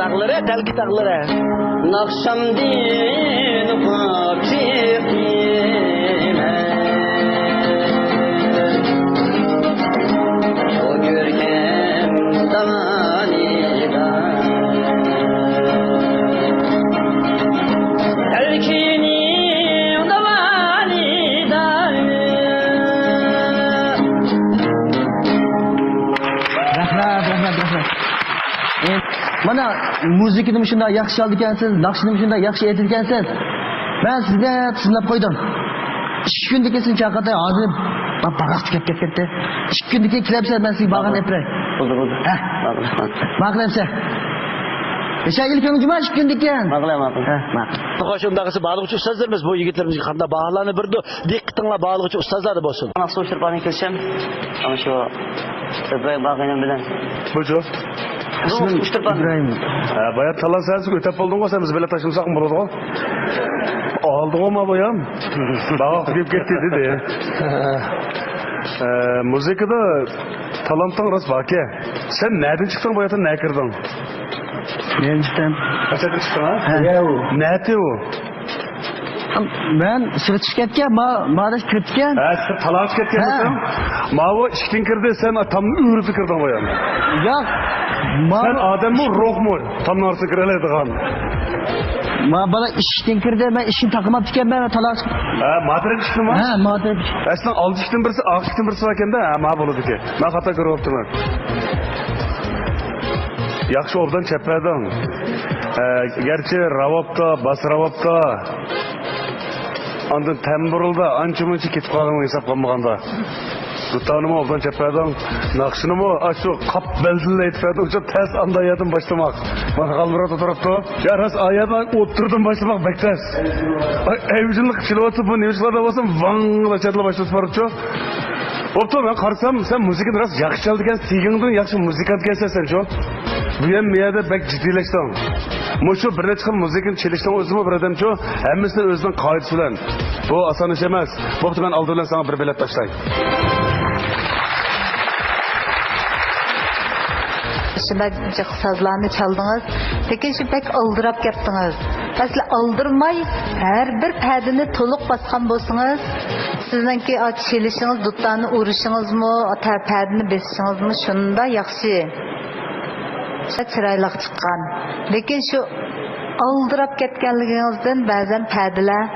tağları, telki tağları. Nakşamdin kapçıkime O görkem zamanida Telkini zamanida Rahmat. Mana muzikani shunday yaxshi chaldi ekansiz, naqshini shunday yaxshi aytdi ekansiz. Men sizga tushunib qo'ydim. 2 kundan keyin chaqirdi, hozir bag'aq chiqib ketdi. 2 kundan keyin kelibsiz, men sizga bag'an epiray. Bo'ldi. Ha, maqlayapsiz. Necha yil ko'ngilma 2 kundan keyin. Maqlayman. Ha, maqul. To'g'ri undaqasi bog'lovchi ustozlarimiz bu yigitlarimizga qanday baholarni berdi. Diqqatinglar bog'lovchi ustozlar bo'lsin. Maqsud Shirpani kelishim. Ana shu Ibrahim Bag'aynan bilan. Bucu. İbrahim. Bayağı talan sensin ötep oldun mu sen biz böyle taşımsak mı burada? Aldın mı bayam? Daha gidip gitti dedi. Müzikada talantın rast bak ya. Sen nereden çıktın bu hayatın ne kırdın? Men çıktım. Kaçta çıktın ha? Nerede o? Ben sırf ketken, bana ketken. Sen talan ketken misin? Mavo işkin kırdı sen tam ürütü kırdın bayam. Yok. Sen adam mı ruh mu? Tam narsı kırılaydıgan. Bana işten kirdi, ben işin takıma diken ben talaş. Madre çıktın mı? Ha, madre. Aslında al çıktın birisi, ağ çıktın birisi varken de ma bolu dike. Ben hata görüp ben. Yaxşı obdan çeperdin. Gerçi ravapta, bas ravapta. Andın temburulda ançı mınçı ketip kalığını hesap kalmaganda. Tutanımı obdan çeperdin. Nakşınımı şu kap beldinle etferdin. Şu ters anda ayatın başlamak. Bana kalmırat oturuptu. Ya ras ayatın oturdun başlamak bekler. Evcilik çilovatı bu neymişler de olsun. Vangla çatla başlasın barıpçu. Opto ben karsam sen müzikin ras yakşı çaldıken siygindin yakşı müzikant gelsen sen şu. Bu hem miyade bek ciddileştin. Muşu birine çıkan müzikin çelişten özümü bir adam şu. Hemmisini özünden kayıt sülen. Bu asan iş emez. Opto ben aldırılan sana bir bilet taşlayayım. Şunda cık sazlarını çaldınız. Peki şu pek aldırap yaptınız. Aslında aldırmay her bir perdini toluk baskan bolsunuz. Sizinki çelişiniz, dutlarını uğraşınız mı, perdini besişiniz mi? Şunda yaxşı. Çıraylık çıkan. Lekin şu aldırap ketkenliginizden bazen perdeler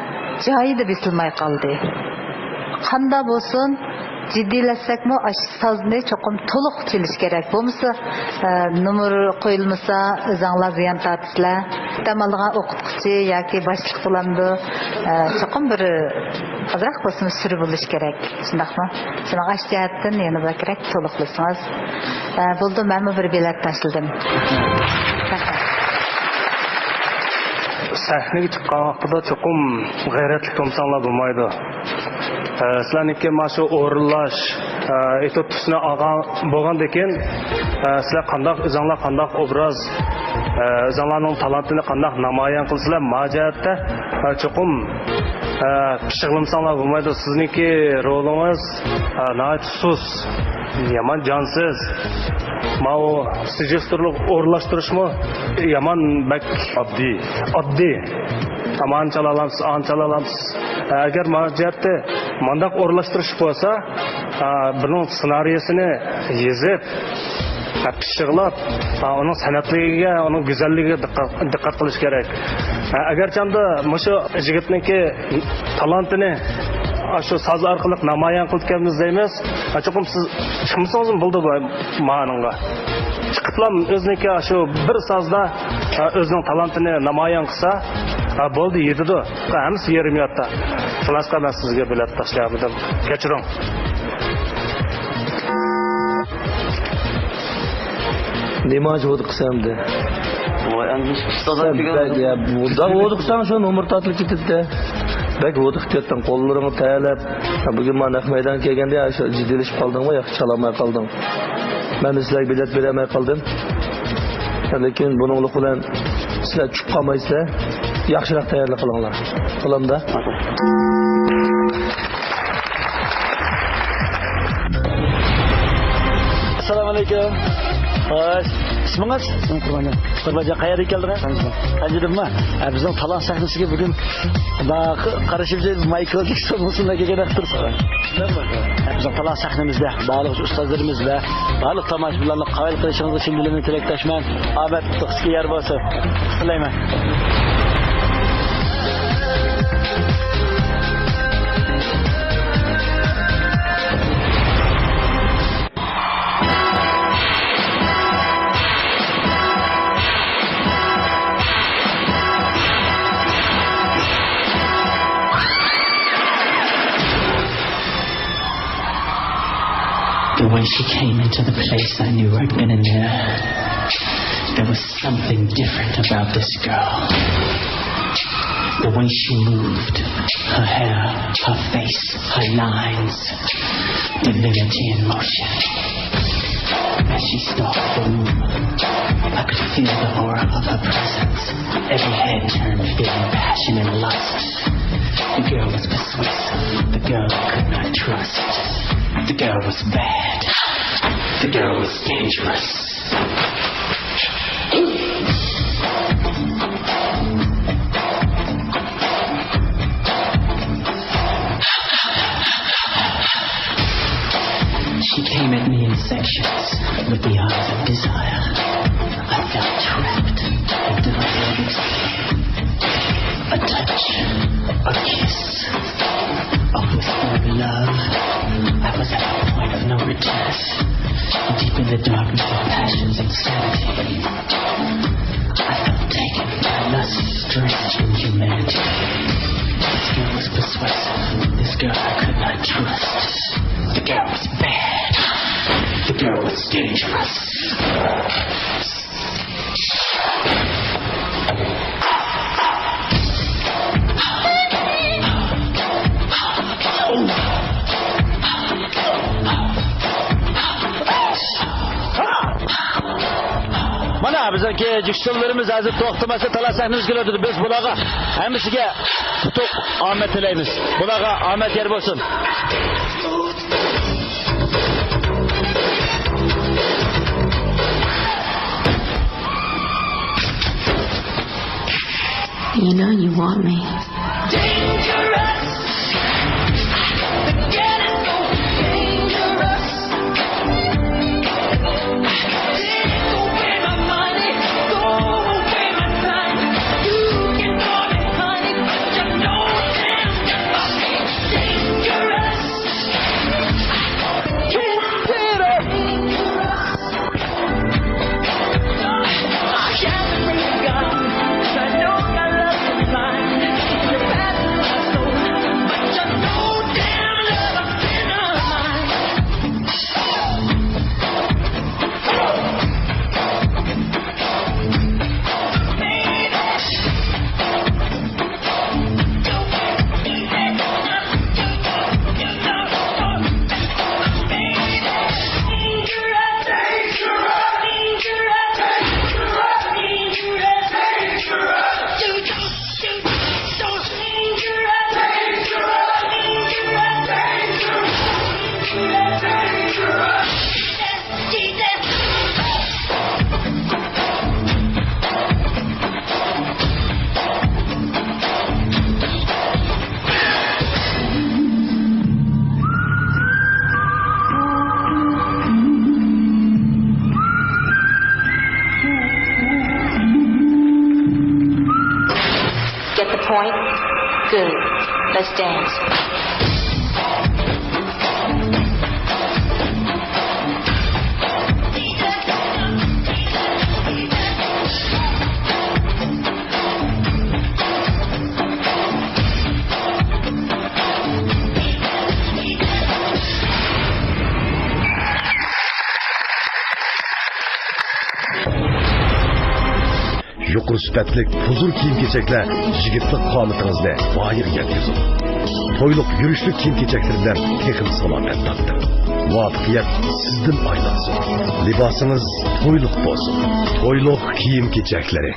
cayı da besilmay kaldı. Kanda bolsun, ciddileşsek mi sazni çokum toluk çeliş gerek. Bulmasa numar koyulmasa özanlar ziyan tartışlar. Tamallığa okutkucu yaki başlık bulandı. Çokum bir azrak bolsun sürü buluş gerek. Şundak mı? Şuna aç cihetten yanıza gerek toluklısınız. Buldum ben bir bilet taşıldım. Sahneye çıkan vaxtida çokum gayretli tomsanlar bulmaydı. Sizlarniki maşu o'rinlash etutusini olgan bo'lgan ekan sizlar qandaq o'zinglar qandaq obraz o'zinglarning talantini qandaq namoyon qilsizlar majatda cho'qim pishiqlamsanglar bo'lmaydi. Sizniki rolingiz sus yomon jonsiz mau suggestorlik o'rinlashtirishmi yomon bak oddiy aman chalalamsiz agar majatda mandaq o'rinlashtirish bo'lsa buning ssenariysini yezib pishiqlab uning san'atligiga uning go'zalligiga diqqat qilish kerak. Agar chanda mushu yigitniki talantini shu so'z orqali namoyon qilganmiz deymiz. Cho'qim siz chiqmasangiz bo'ldi bu ma'noga. Chiqiblam o'ziniki shu bir sozda o'zining talantini namoyon qilsa bo'ldi yetidi. Hammasi yerim yotta. Shunaqqa men sizga bilet tashlayapman. Kechiring. Nima javob qilsamdi? Voy endi ustoz ya burada o'qisan shu umr tatli ketdi. Bak o'qiq ketding, qo'llaringni tayyorlab. Bugun men Ahmaydan kelganda shu jiddilashib qoldingmi, yo'q chalamay qolding. Men sizlarga bilet bermay qoldim. Lekin buninglik bilan sizlar tushib qolmaysizlar. Yaxshiroq tayyorlik qilinglar. Qo'limda. Assalomu alaykum. Xo'sh. İsminiz? Qurbanjon qayerga keldingiz? Qanjidimmi? Bizning talon sahnasiga bugun qarashimcha Michael Jackson usuluna kelgan turibdi. Bizning talon sahnamizda baliq ustozlarimiz va baliq tomoshabinlarni qabul qilishingizni chin dilimdan tilakdoshman. Omad sizga yor bo'lsin. Tilayman. The way she came into the place, I knew right then and there. There was something different about this girl. The way she moved, her hair, her face, her lines, divinity in motion. As she stalked the room, I could feel the aura of her presence. Every head turned, feeling passion and lust. The girl was persuasive. The girl I could not trust. The girl was bad. The girl was dangerous. She came at me in sections with the eyes of desire. I felt trapped into her legs. A touch, a kiss, a whisper of love. I was at the point of no return, deep in the darkness of passion's insanity. I felt taken by lust's strange inhumanity. This girl was persuasive. This girl I could not trust. The girl was bad. The girl was dangerous. Mana bizaki jiksollarimiz hozir to'xtamasa talon sahnamizga keladi. Biz bularga hammasiga qutuq omad tilaymiz. Bularga omad yer bo'lsin. You know you want me. Point? Good. Let's dance. yuqori sifatli huzur kiyim-kechaklar yigitlik qomatingizni boyir yetkazadi. To'yliq yurishlik kiyim-kechaklar bilan texnik salomat taqdir. Muvaffaqiyat sizdan aylansin. Libosingiz to'yliq bo'lsin. To'yliq kiyim-kechaklari.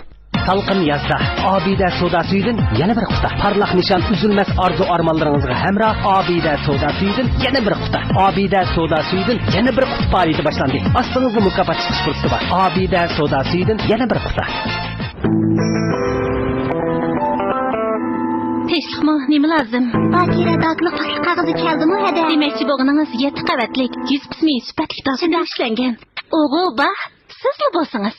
salqin yazda Abida Soda Suyu'dan yana bir quta. Parlaq nishon uzilmas arzu armonlaringizga hamroh Abida Soda Suyu'dan yana bir quta. Abida Soda Suyu'dan yana bir quta faoliyati boshlandi. Ostingizda mukofot chiqish fursati bor. Abida Soda Suyu'dan yana bir quta. Teşlikmi, nima lazım? Bakira dağlıq fasl qağızı keldimi hada? Demakchi bo'g'ingiz 7 qavatlik, 100 qismi sifatli dog'da ishlangan. O'g'il bax, sizmi bo'lsangiz?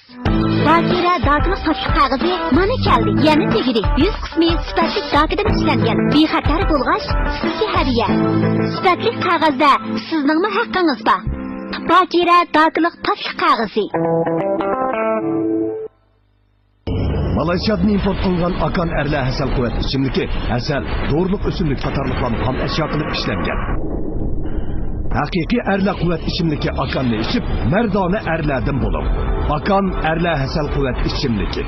Bakira dağlıq fasl qağızı mana keldi. Yana tegidi. 100 qismi sifatli dog'da ishlangan. Bexatar bo'lg'ach, sizga hadiya. Sifatli qog'ozda sizningmi haqqingiz bor? Bakira dağlıq fasl qağızı. Malaysiyadan import qilingan akan erla hasal quvvat ichimligi, hasal, doğruluk o'simlik qatorliqlarni ham ashyo qilib ishlangan. Haqiqiy erla quvvat ichimligi akanni ichib, mardona erlardan bo'lib. Akan erla hasal quvvat ichimligi.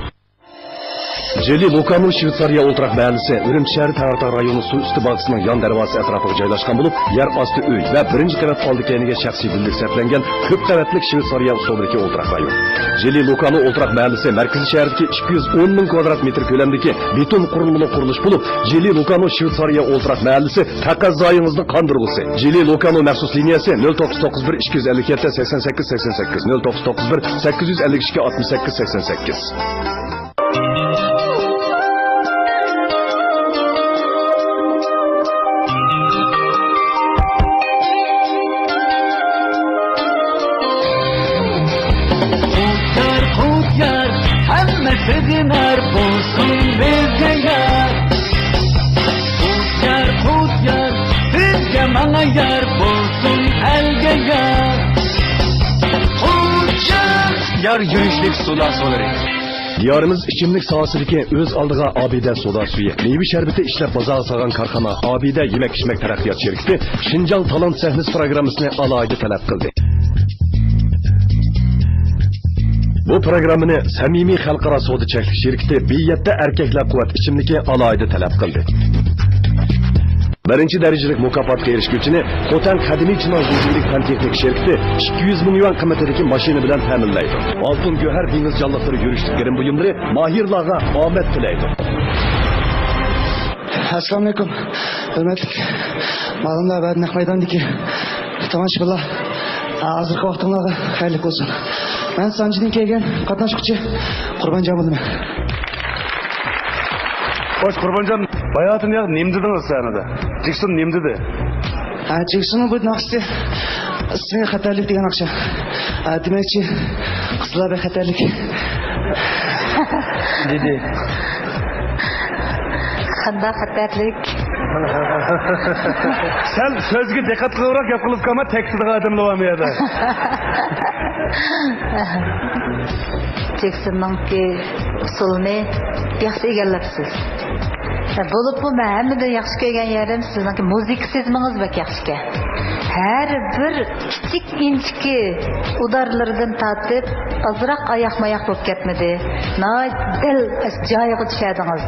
Jeli Lukano Shvetsariya o'ltiraq mahallasi Urumchi shahri Tartar rayoni suv usti bog'isining yon darvozasi atrofiga joylashgan bo'lib, yer osti uy va birinchi qavat oldikaniga shaxsiy gullik sarflangan ko'p qavatlik Shvetsariya usulidagi o'ltiraq rayon. Jeli Lukano o'ltiraq mahallasi markaziy shahardagi 210 ming kvadrat metr ko'lamdagi beton qurilmali qurilish bo'lib, Jeli Lukano Shvetsariya o'ltiraq mahallasi taqozoyingizning qondirg'usi. Jeli Lukano maxsus liniyasi 0991 257 88 88 0991 852 68 88. Dinar bulsun bizge yar. Kut yar, bizge bana yar bulsun elge yar. Kut yar yürüyüşlük sular soları. Diyarımız içimlik sohasidagi o'z oldiga Abida Soda Suyu, meyve şerbeti ishlab bozor solgan korxona Abida yemek içmek taraqqiyot sherikati Xinjiang talant sahnasi programmasini alohida talab qildi. Bu programmani samimiy xalqaro savdo cheklik shirkati Biyatda erkaklar quvvat ichimligi alohida talab qildi. Birinchi darajalik mukofotga erishguvchini Xotan qadimiy Chinoz yuzlik fan texnik shirkati 200 ming yuan qimmatidagi mashina bilan ta'minlaydi. Oltin go'har dengiz jonliqlari yurishlik girim buyumlari mahirlarga omad tilaydi. Assalomu alaykum. Hurmatli ma'lumlar va naq maydondagi tomoshabinlar. Hozirgi vaqtingizga xayrli bo'lsin. Ben Sanji'nin kelgen qatnaşqıcı Qurbanjon bo'laman. Hoş Qurbanjon, bayatını ya nemdidiniz sanada. Jackson nemdidi? Jackson'un bu naqsi ismi xatarlik degan aqsha. Demakchi qizlar bexatarlik. Dedi. Qanday xatarlik? Sen sözge dikkat qilibroq gap qilib qolma, tekstida adamlamayadi. Jackson'ningki usulni yaxshi egallabsiz. Bo'lib bu hammadan yaxshi ko'rgan yerim sizningki musiqa sezmingiz bak yaxshi. Her bir kichik inchki udarlardan tatib azroq oyoq-moyoq bo'lib ketmadi. Dil joyiga tushadingiz.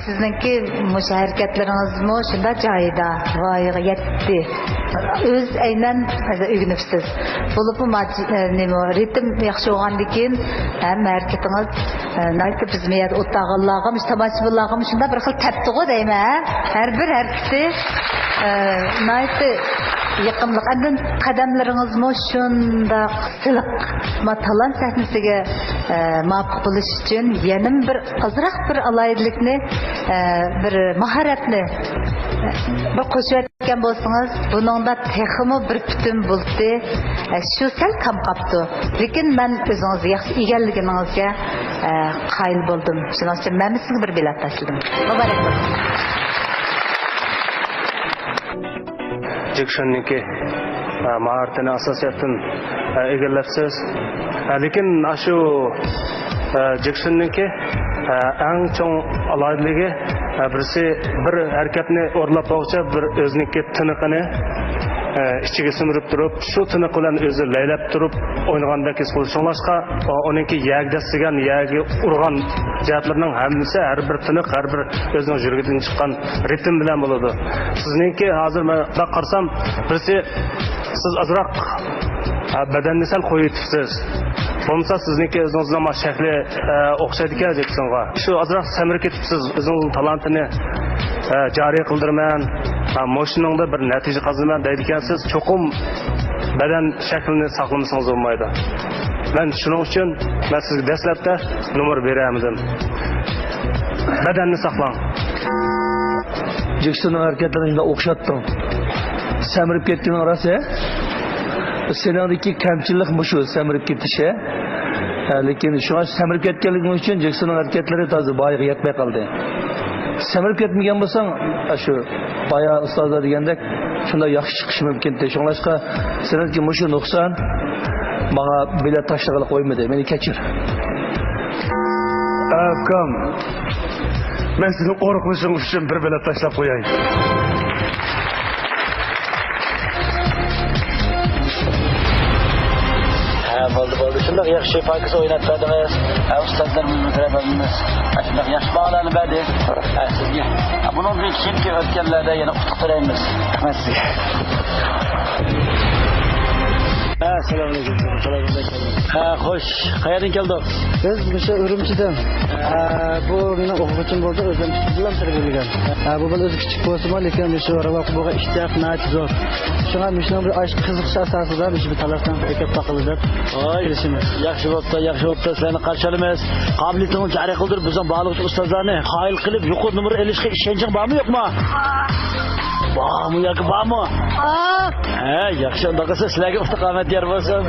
Sizningki mush harakatlaringizmi shunda joyida, voyaga yetdi. O'z aynan o'rganibsiz. Bo'lib bu nima ritm yaxshi bo'lgandan keyin ham harakatingiz naytib bizga o'tag'illarga, tomoshabinlarga shunda bir xil tapdi-ku deyman. Har bir harakati naytib yaqinlik andan qadamlaringizmi shunda siliq matalan sahnasiga muvaffaq bo'lish uchun yana bir azroq bir alayidlikni bir mahoratni bir qo'shib aytgan bo'lsangiz buningda texmi bir butun bo'ldi shu sal kam qoldi lekin men o'zingizni yaxshi egalligingizga qoyil bo'ldim shuning uchun men sizga bir bilet tashladim muborak bo'lsin. Jackson'niki maharatini asosiyatdan egallabsiz. Lekin shu Jackson'niki eng chong alohidligi birisi bir harakatni o'rlab olsa bir o'ziniki tiniqini ichiga simirib turib, shu tiniq bilan o'zi laylab turib o'ynagandek his qilish. Shunlashqa uningki yagdasigan, yagi urgan jihatlarning hammasi har bir tiniq, har bir o'zining yuragidan chiqqan ritm bilan bo'ladi. Sizningki hozir men qarasam, birisi siz azroq badanni sal qo'yitibsiz. Bo'lmasa sizniki o'zingizning mana shakli o'xshaydi ekan Jeksonga. Shu ozroq samirib ketibsiz, o'zingizning talantini joriy qildirman. Mashinangda bir natija qozaman deydi ekansiz. Cho'qim badan shaklini saqlamasangiz bo'lmaydi. Men shuning uchun men sizga dastlabda nomer beraman. Badanni saqlang. Jeksonning hareketlerini o'xshatdim. Samirib ketganing rostmi? Seningdagi kamchilik shu samirib ketishi. Lekin shu samirib ketganliging uchun Jeksonning harakatlari to'g'ri boyiga yetmay qoldi. Samirib ketmagan bo'lsang, shu boya ustozlar degandek shunday yaxshi chiqishi mumkin. Shunlashqa seningki shu nuqson menga bilet tashlag'ili qo'ymadi. Meni kechir. Abkam. Men seni qo'rqishing uchun bir bilet tashlab qo'yay. Bo'ldi. Shunday yaxshi fokus o'ynab berdingiz. Ustozlarimiz muhtarabimiz. Shunday yaxshi bog'larni berdi. Sizga. Bundan keyingi o'tganlarda yana qutlug' tilaymiz. Rahmat sizga. Assalomu alaykum. Xo'sh, qayerdan keldik? Biz o'sha Urumchidan. Bu mening o'quvchim bo'ldi, o'zim bilan tarbiyalagan. Bu bilan o'zi kichik bo'lsa-mu, lekin shu Ravaqbuga ishtiyoq nat zo'r. Shunga mishning bir aşk qiziqish asosida shu talafdan ekib taqilib kelishimiz. Yaxshi bo'pti. Sizlarni qarshi olamiz. Qobiliyatingizni joriy qildirib, bizning bog'liq ustozlarni qoyil qilib, yuqori nomer elishga ishonching bormi, yo'qmi? Bormi yoki bormi? Yaxshi, unda qilsa sizlarga istiqomat yer bo'lsin.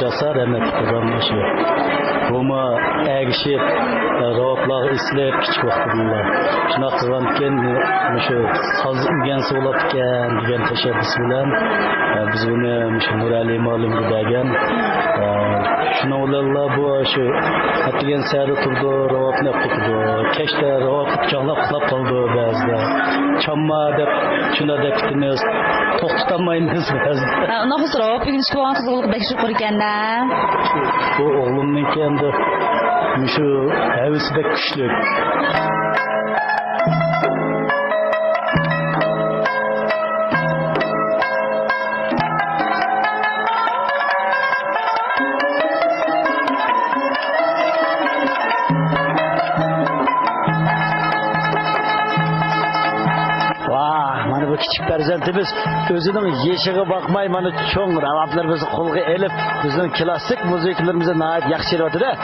Jasar emek kazanmışı. Roma erişip ravaplar islep küçük vaktimler. Şuna kazanırken şu saz ügensi olapken diyen teşebbüs bilen biz bunu şu Nurali malum giderken şuna olarlar bu şu hatigen seyri turdu ravap ne kutudu. Keşte ravap kucağına kulap kaldı bazıda. Çamma dep şuna dep gittiniz. To'xtamaymiz bazıda. Nafis ravap bugün şu an kızılık bekşi kurikende. Bu oğlumның kendi şu hevesi de güçlü. Bu küçük perzentimiz özünün yeşiğe bakmay mana çoğun ravaplarımızı қолға elip bizning klassik muziklarimizni nayet yaxshi elyapti-da.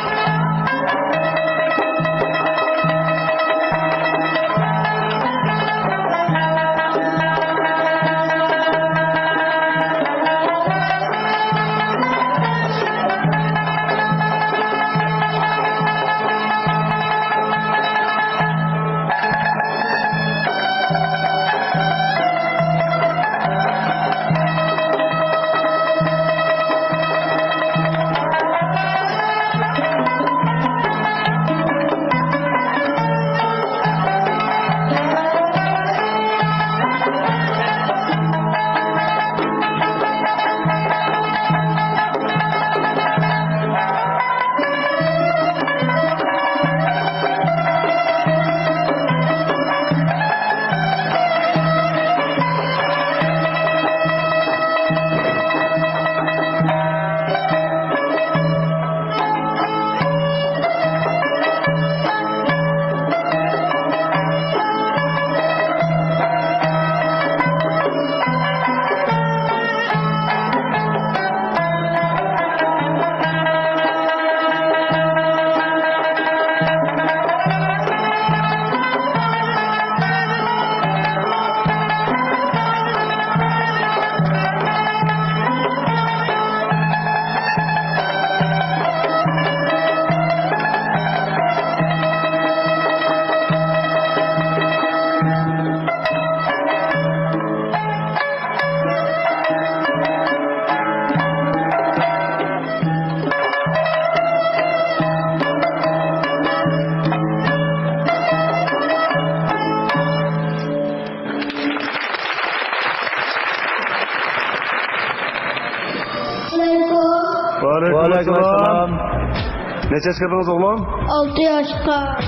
Neçe çıkardınız oğlum? 6 yaşta.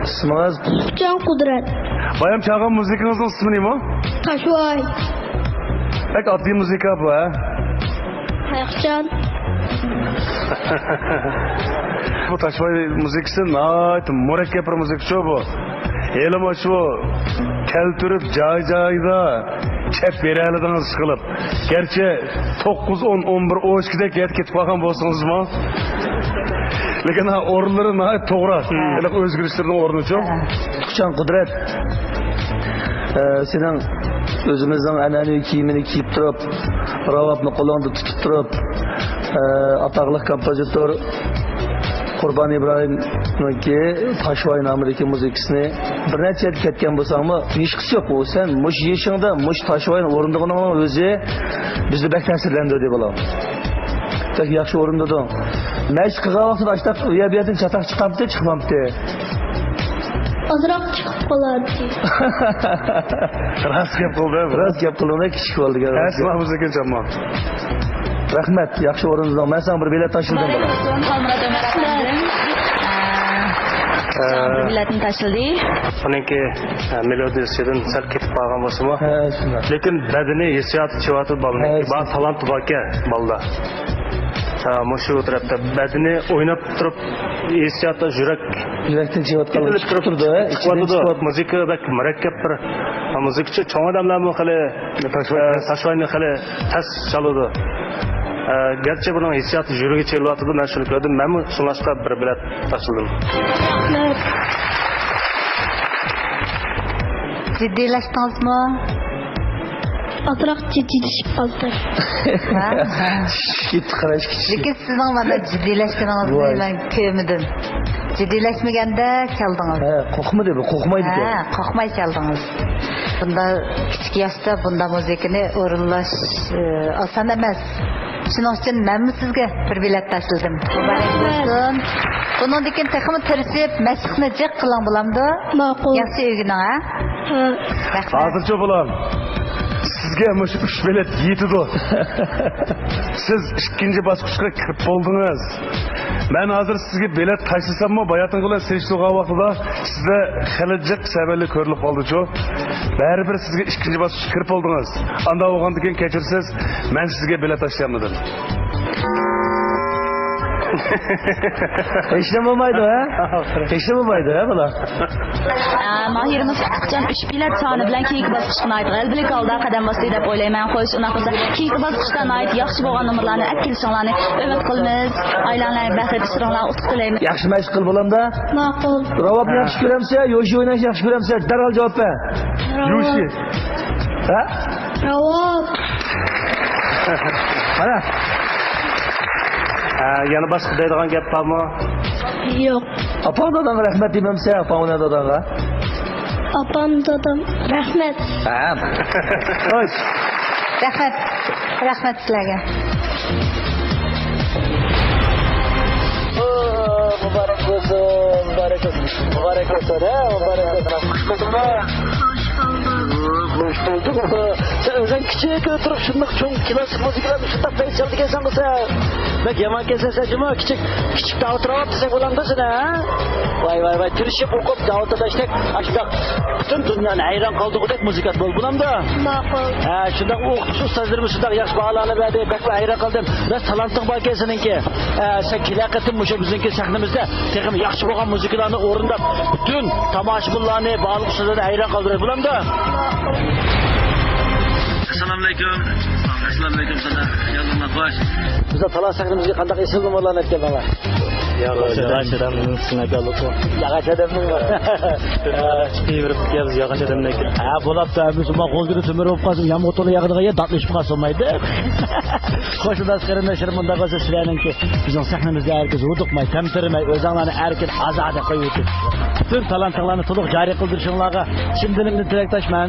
İsminiz? Can Kudret. Bayam çalgan müzikinizin ismi ne mi? Taşvay. Pek adli müzika bu ha? Ayakcan. Bu taşvay müzikisi nayt murakkab bir müzik bu. Elim şu keltirip joy-joyda chep beralidiniz qilib. Gerçi 9 10 11 12'de ketib qolgan bo'lsingizmi? Lekin o'rinlari nayt to'g'ri. Hali o'zgarishlarning o'rni uchun. Can Kudret. Senin özümüzden anneanne kiyimini giyip durup, ravapını kolunda tutup durup, ataqlıq kompozitör Qurban İbrahim'inki Taşvay namidagi muzikasini bir necha yil ketgan bo'lsangmi, hech qisi yo'q. U sen mush yeshingda mush Taşvayning o'rindig'ining o'zi bizni bak ta'sirlantirdi bolam. Tek yaxshi o'rindading. Mash qilgan vaqtida ashtaq u yerdan chataq chiqamdi, chiqmamdi. Azroq chiqib qoladi. Rast gap qildi. Rast gap qildi, kichik bo'ldi. Asma muzika chamon. Rahmat, yaxshi o'rindading. Men sana bir bilet tashildim bolam. Bir biletni tashildi. Buningki melodiyasidan sal ketib qolgan bo'lsa-mu? Lekin badani hissiyoti chivati balniki, ba talant borka balda. Mushu tarafda badani o'ynab turib hissiyoti yurakdan chiqib turdi. Muzika bak murakkab bir muzikchi cho'ng odamlarmi hali tashvayni hali tas chaladi. Gerçi bunun hissiyatı yürüge çekiyordu, ben şunu gördüm. Ben mi sunlaşta bir bilet taşıdım. Ciddileştiniz mi? Azroq ciddileşib qoldi. Lekin sizning mana ciddileşganingizni men ko'rmadim. Ciddileşmeganda chaldingiz. Qo'rqmadi bu, qo'rqmaydi. Qo'rqmay chaldingiz. Bunda kichik yoshda bunda muzikani o'rinlash oson emas. Shuning uchun men sizga bir bilet tashladim. Muborak bo'lsin. Bundan keyin texmi tirishib, mashqni jiq qiling bo'lamdi? Ma'qul. Yaxshi o'rganing, ha? Hozircha bo'lam. Sizga mush 3 bilet yetdi. Siz ikkinchi bosqichga kirib qoldingiz. Ben hazır sizge bilet taşısamma bayatın kılan seçtiği vaqtida sizde xilijiq sabırlı körülüp oldu çoğu. Bari bir sizge ikinci basış kırıp oldunuz. Anda oğandıkken keçirsiz, ben sizge bilet taşıyamadım. Eşlememaydı ha? Eşlememaydı ha bula? Mahirimiz can 3 bilet soni bilan keyingi bosqichga ait g'albilik oldi qadam bosdi deb o'ylayman. Xo'sh, unaqa bo'lsa keyingi bosqichdan ait yaxshi bo'lgan nomerlarni olib kelishinglarni umid qilamiz. Oilalarga baxtli isroqlar utib tilaymiz. Yaxshi mashq qil bo'lamda? Ma'qul. Ravab yaxshi ko'ramsa, yo'shi o'ynash yaxshi ko'ramsa, darhol javob ber. Yo'shi. Ha? Ravab. Mana. Yana boshqa deydigan gap bormi? Yo'q. Apam dadam rahmat demamsa, apam ona dadaga. Apam dadam rahmat. Ha. Xo'sh. Rahmat sizlarga. Muborak bo'lsin, muborak bo'lsin. Muborak bo'lsin, ha, muborak bo'lsin. Hoş bulduk. Sen özen küçüğe götürüp şunluk çoğun klasik müzikler şunluk bey çaldı gelsen bu sen. Bak yaman kesen sen cuma küçük dağıtır alıp sen kullandısın ha. Vay türüşüp okup dağıtır da işte aşkak bütün dünyanın hayran kaldığı dek müzikat bol bulam da. Ma'qul. Ha şundak uğuksuz sözlerimi şundak yaş bağlarla verdi. Bekle hayran kaldım. Ben talantık var ki seninki. Sen kilakatin muşa bizimki sahnimizde. Tekim yakşı boğan müziklerini orundap bütün tamaşbullarını bağlı sözlerine hayran kaldırır bulam da. Assalamualaikum. Assalamualaikum sana. Yalnız baş. Bize talan sahnimizde kandak esil numaralarını etken bana. Yağaç adamın üstüne kalıp o. Yağaç adamın var. Çıkıyı verip geliriz yağaç adamın ekin. Ha bolap da biz uma qo'lgiri tümür olib qolsin, yamg'o'to'la yağdiga datlashib qolsa olmaydi. Xo'sh, biz qarindoshlar bunda qolsa sizlarninki bizning sahnamizda herkes uduqmay, tamtirmay, o'zinglarni erkin azoda qo'yib o'tib. Bütün talantlarni to'liq joriy qildirishinglarga shimdilikni tilakdoshman.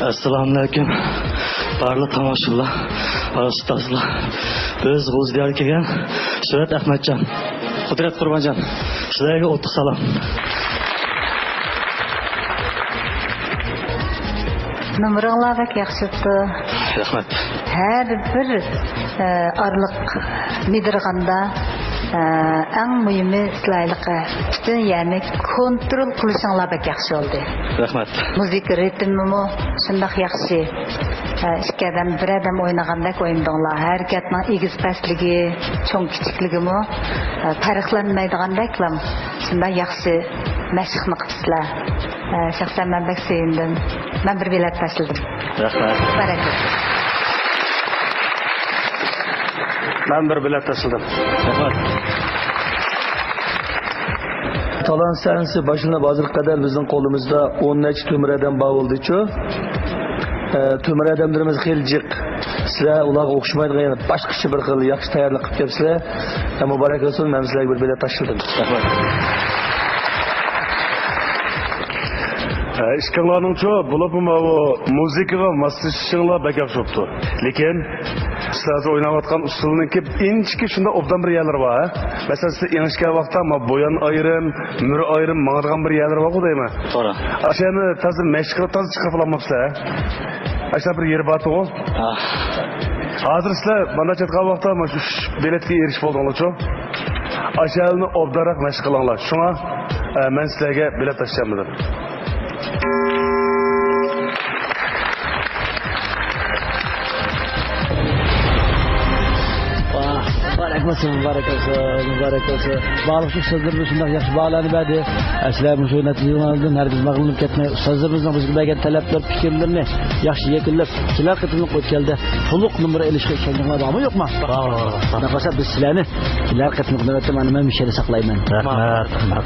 Assalomu alaykum. Barli tomoshabinlar, ustozlar. Biz G'o'zdiyorga kelgan Surat Ahmadjon, Qudrat Qurbonjon. Sizlarga o'ttiq salom. Numuranglar bak yaxshıdı. Rahmat. Her bir arlık midirganda en mühimi sizlarga bütün yani kontrol qilishinglar bak yaxshi oldu. Rahmat. Müzik ritmimi shundoq yaxshi. İki adam bir adam oynagandek oynadılar. Harekatning egiz pastligi, cho'ng kichikligimi farqlanmaydigandeklam. Shunday yaxshi mashqni qilibsizlar. Shaxsan men bak sevindim. Ben bir bilet taşladım. Rahmat. Bereket. Ben bir bilet taşladım. Rahmat. Talan sensi başına bazı kadar bizim kolumuzda 10 neçe tümür adam bağıldı-çu. Tümür adamlarımız xilcik. Sizler ular o'xshamaydigan yana boshqacha bir xil yaxshi tayyorlik qilib kelibsizlar. Muborak bo'lsin, men sizlarga bir bilet tashladim. Rahmat. İşkanlarınca bulabım o müzikaya maslashishinglar bakab şoptu. Lekin sizlar oynayotgan usulninki inchki shunda obdan bir yerlar var. Mesela siz inishga vaqtda ma boyan ayrim, nur ayrim mang'irgan bir yerlar var deyman. To'g'ri. Ashani tazim mashqqa taz chiqib olmabsizlar. Ashna bir yer bor to'g'ri. Hozir sizlar mana chetqa vaqtda ma shu biletga erishib oldinglar-ku. Ashani obdaroq mashq qilinglar. Shunga men sizlarga bilet tashlayman. Rahmet mübarek olsun, mübarek olsun. Bağlıklı sözlerimiz şundan yaxşı bağlanıp edi. Sizler bu neticelerden her biz mağlup etmeye, sözlerimizden bizga bergan talablar, fikrlarni yaxshi yakunlab, sizlar qitimliq o'tganda to'liq numara elishga ishonganlar bormi, yo'qmi? Bor. Qanaqa biz sizlarni sizlar qitimliq navbatda men mishada saqlayman. Rahmat.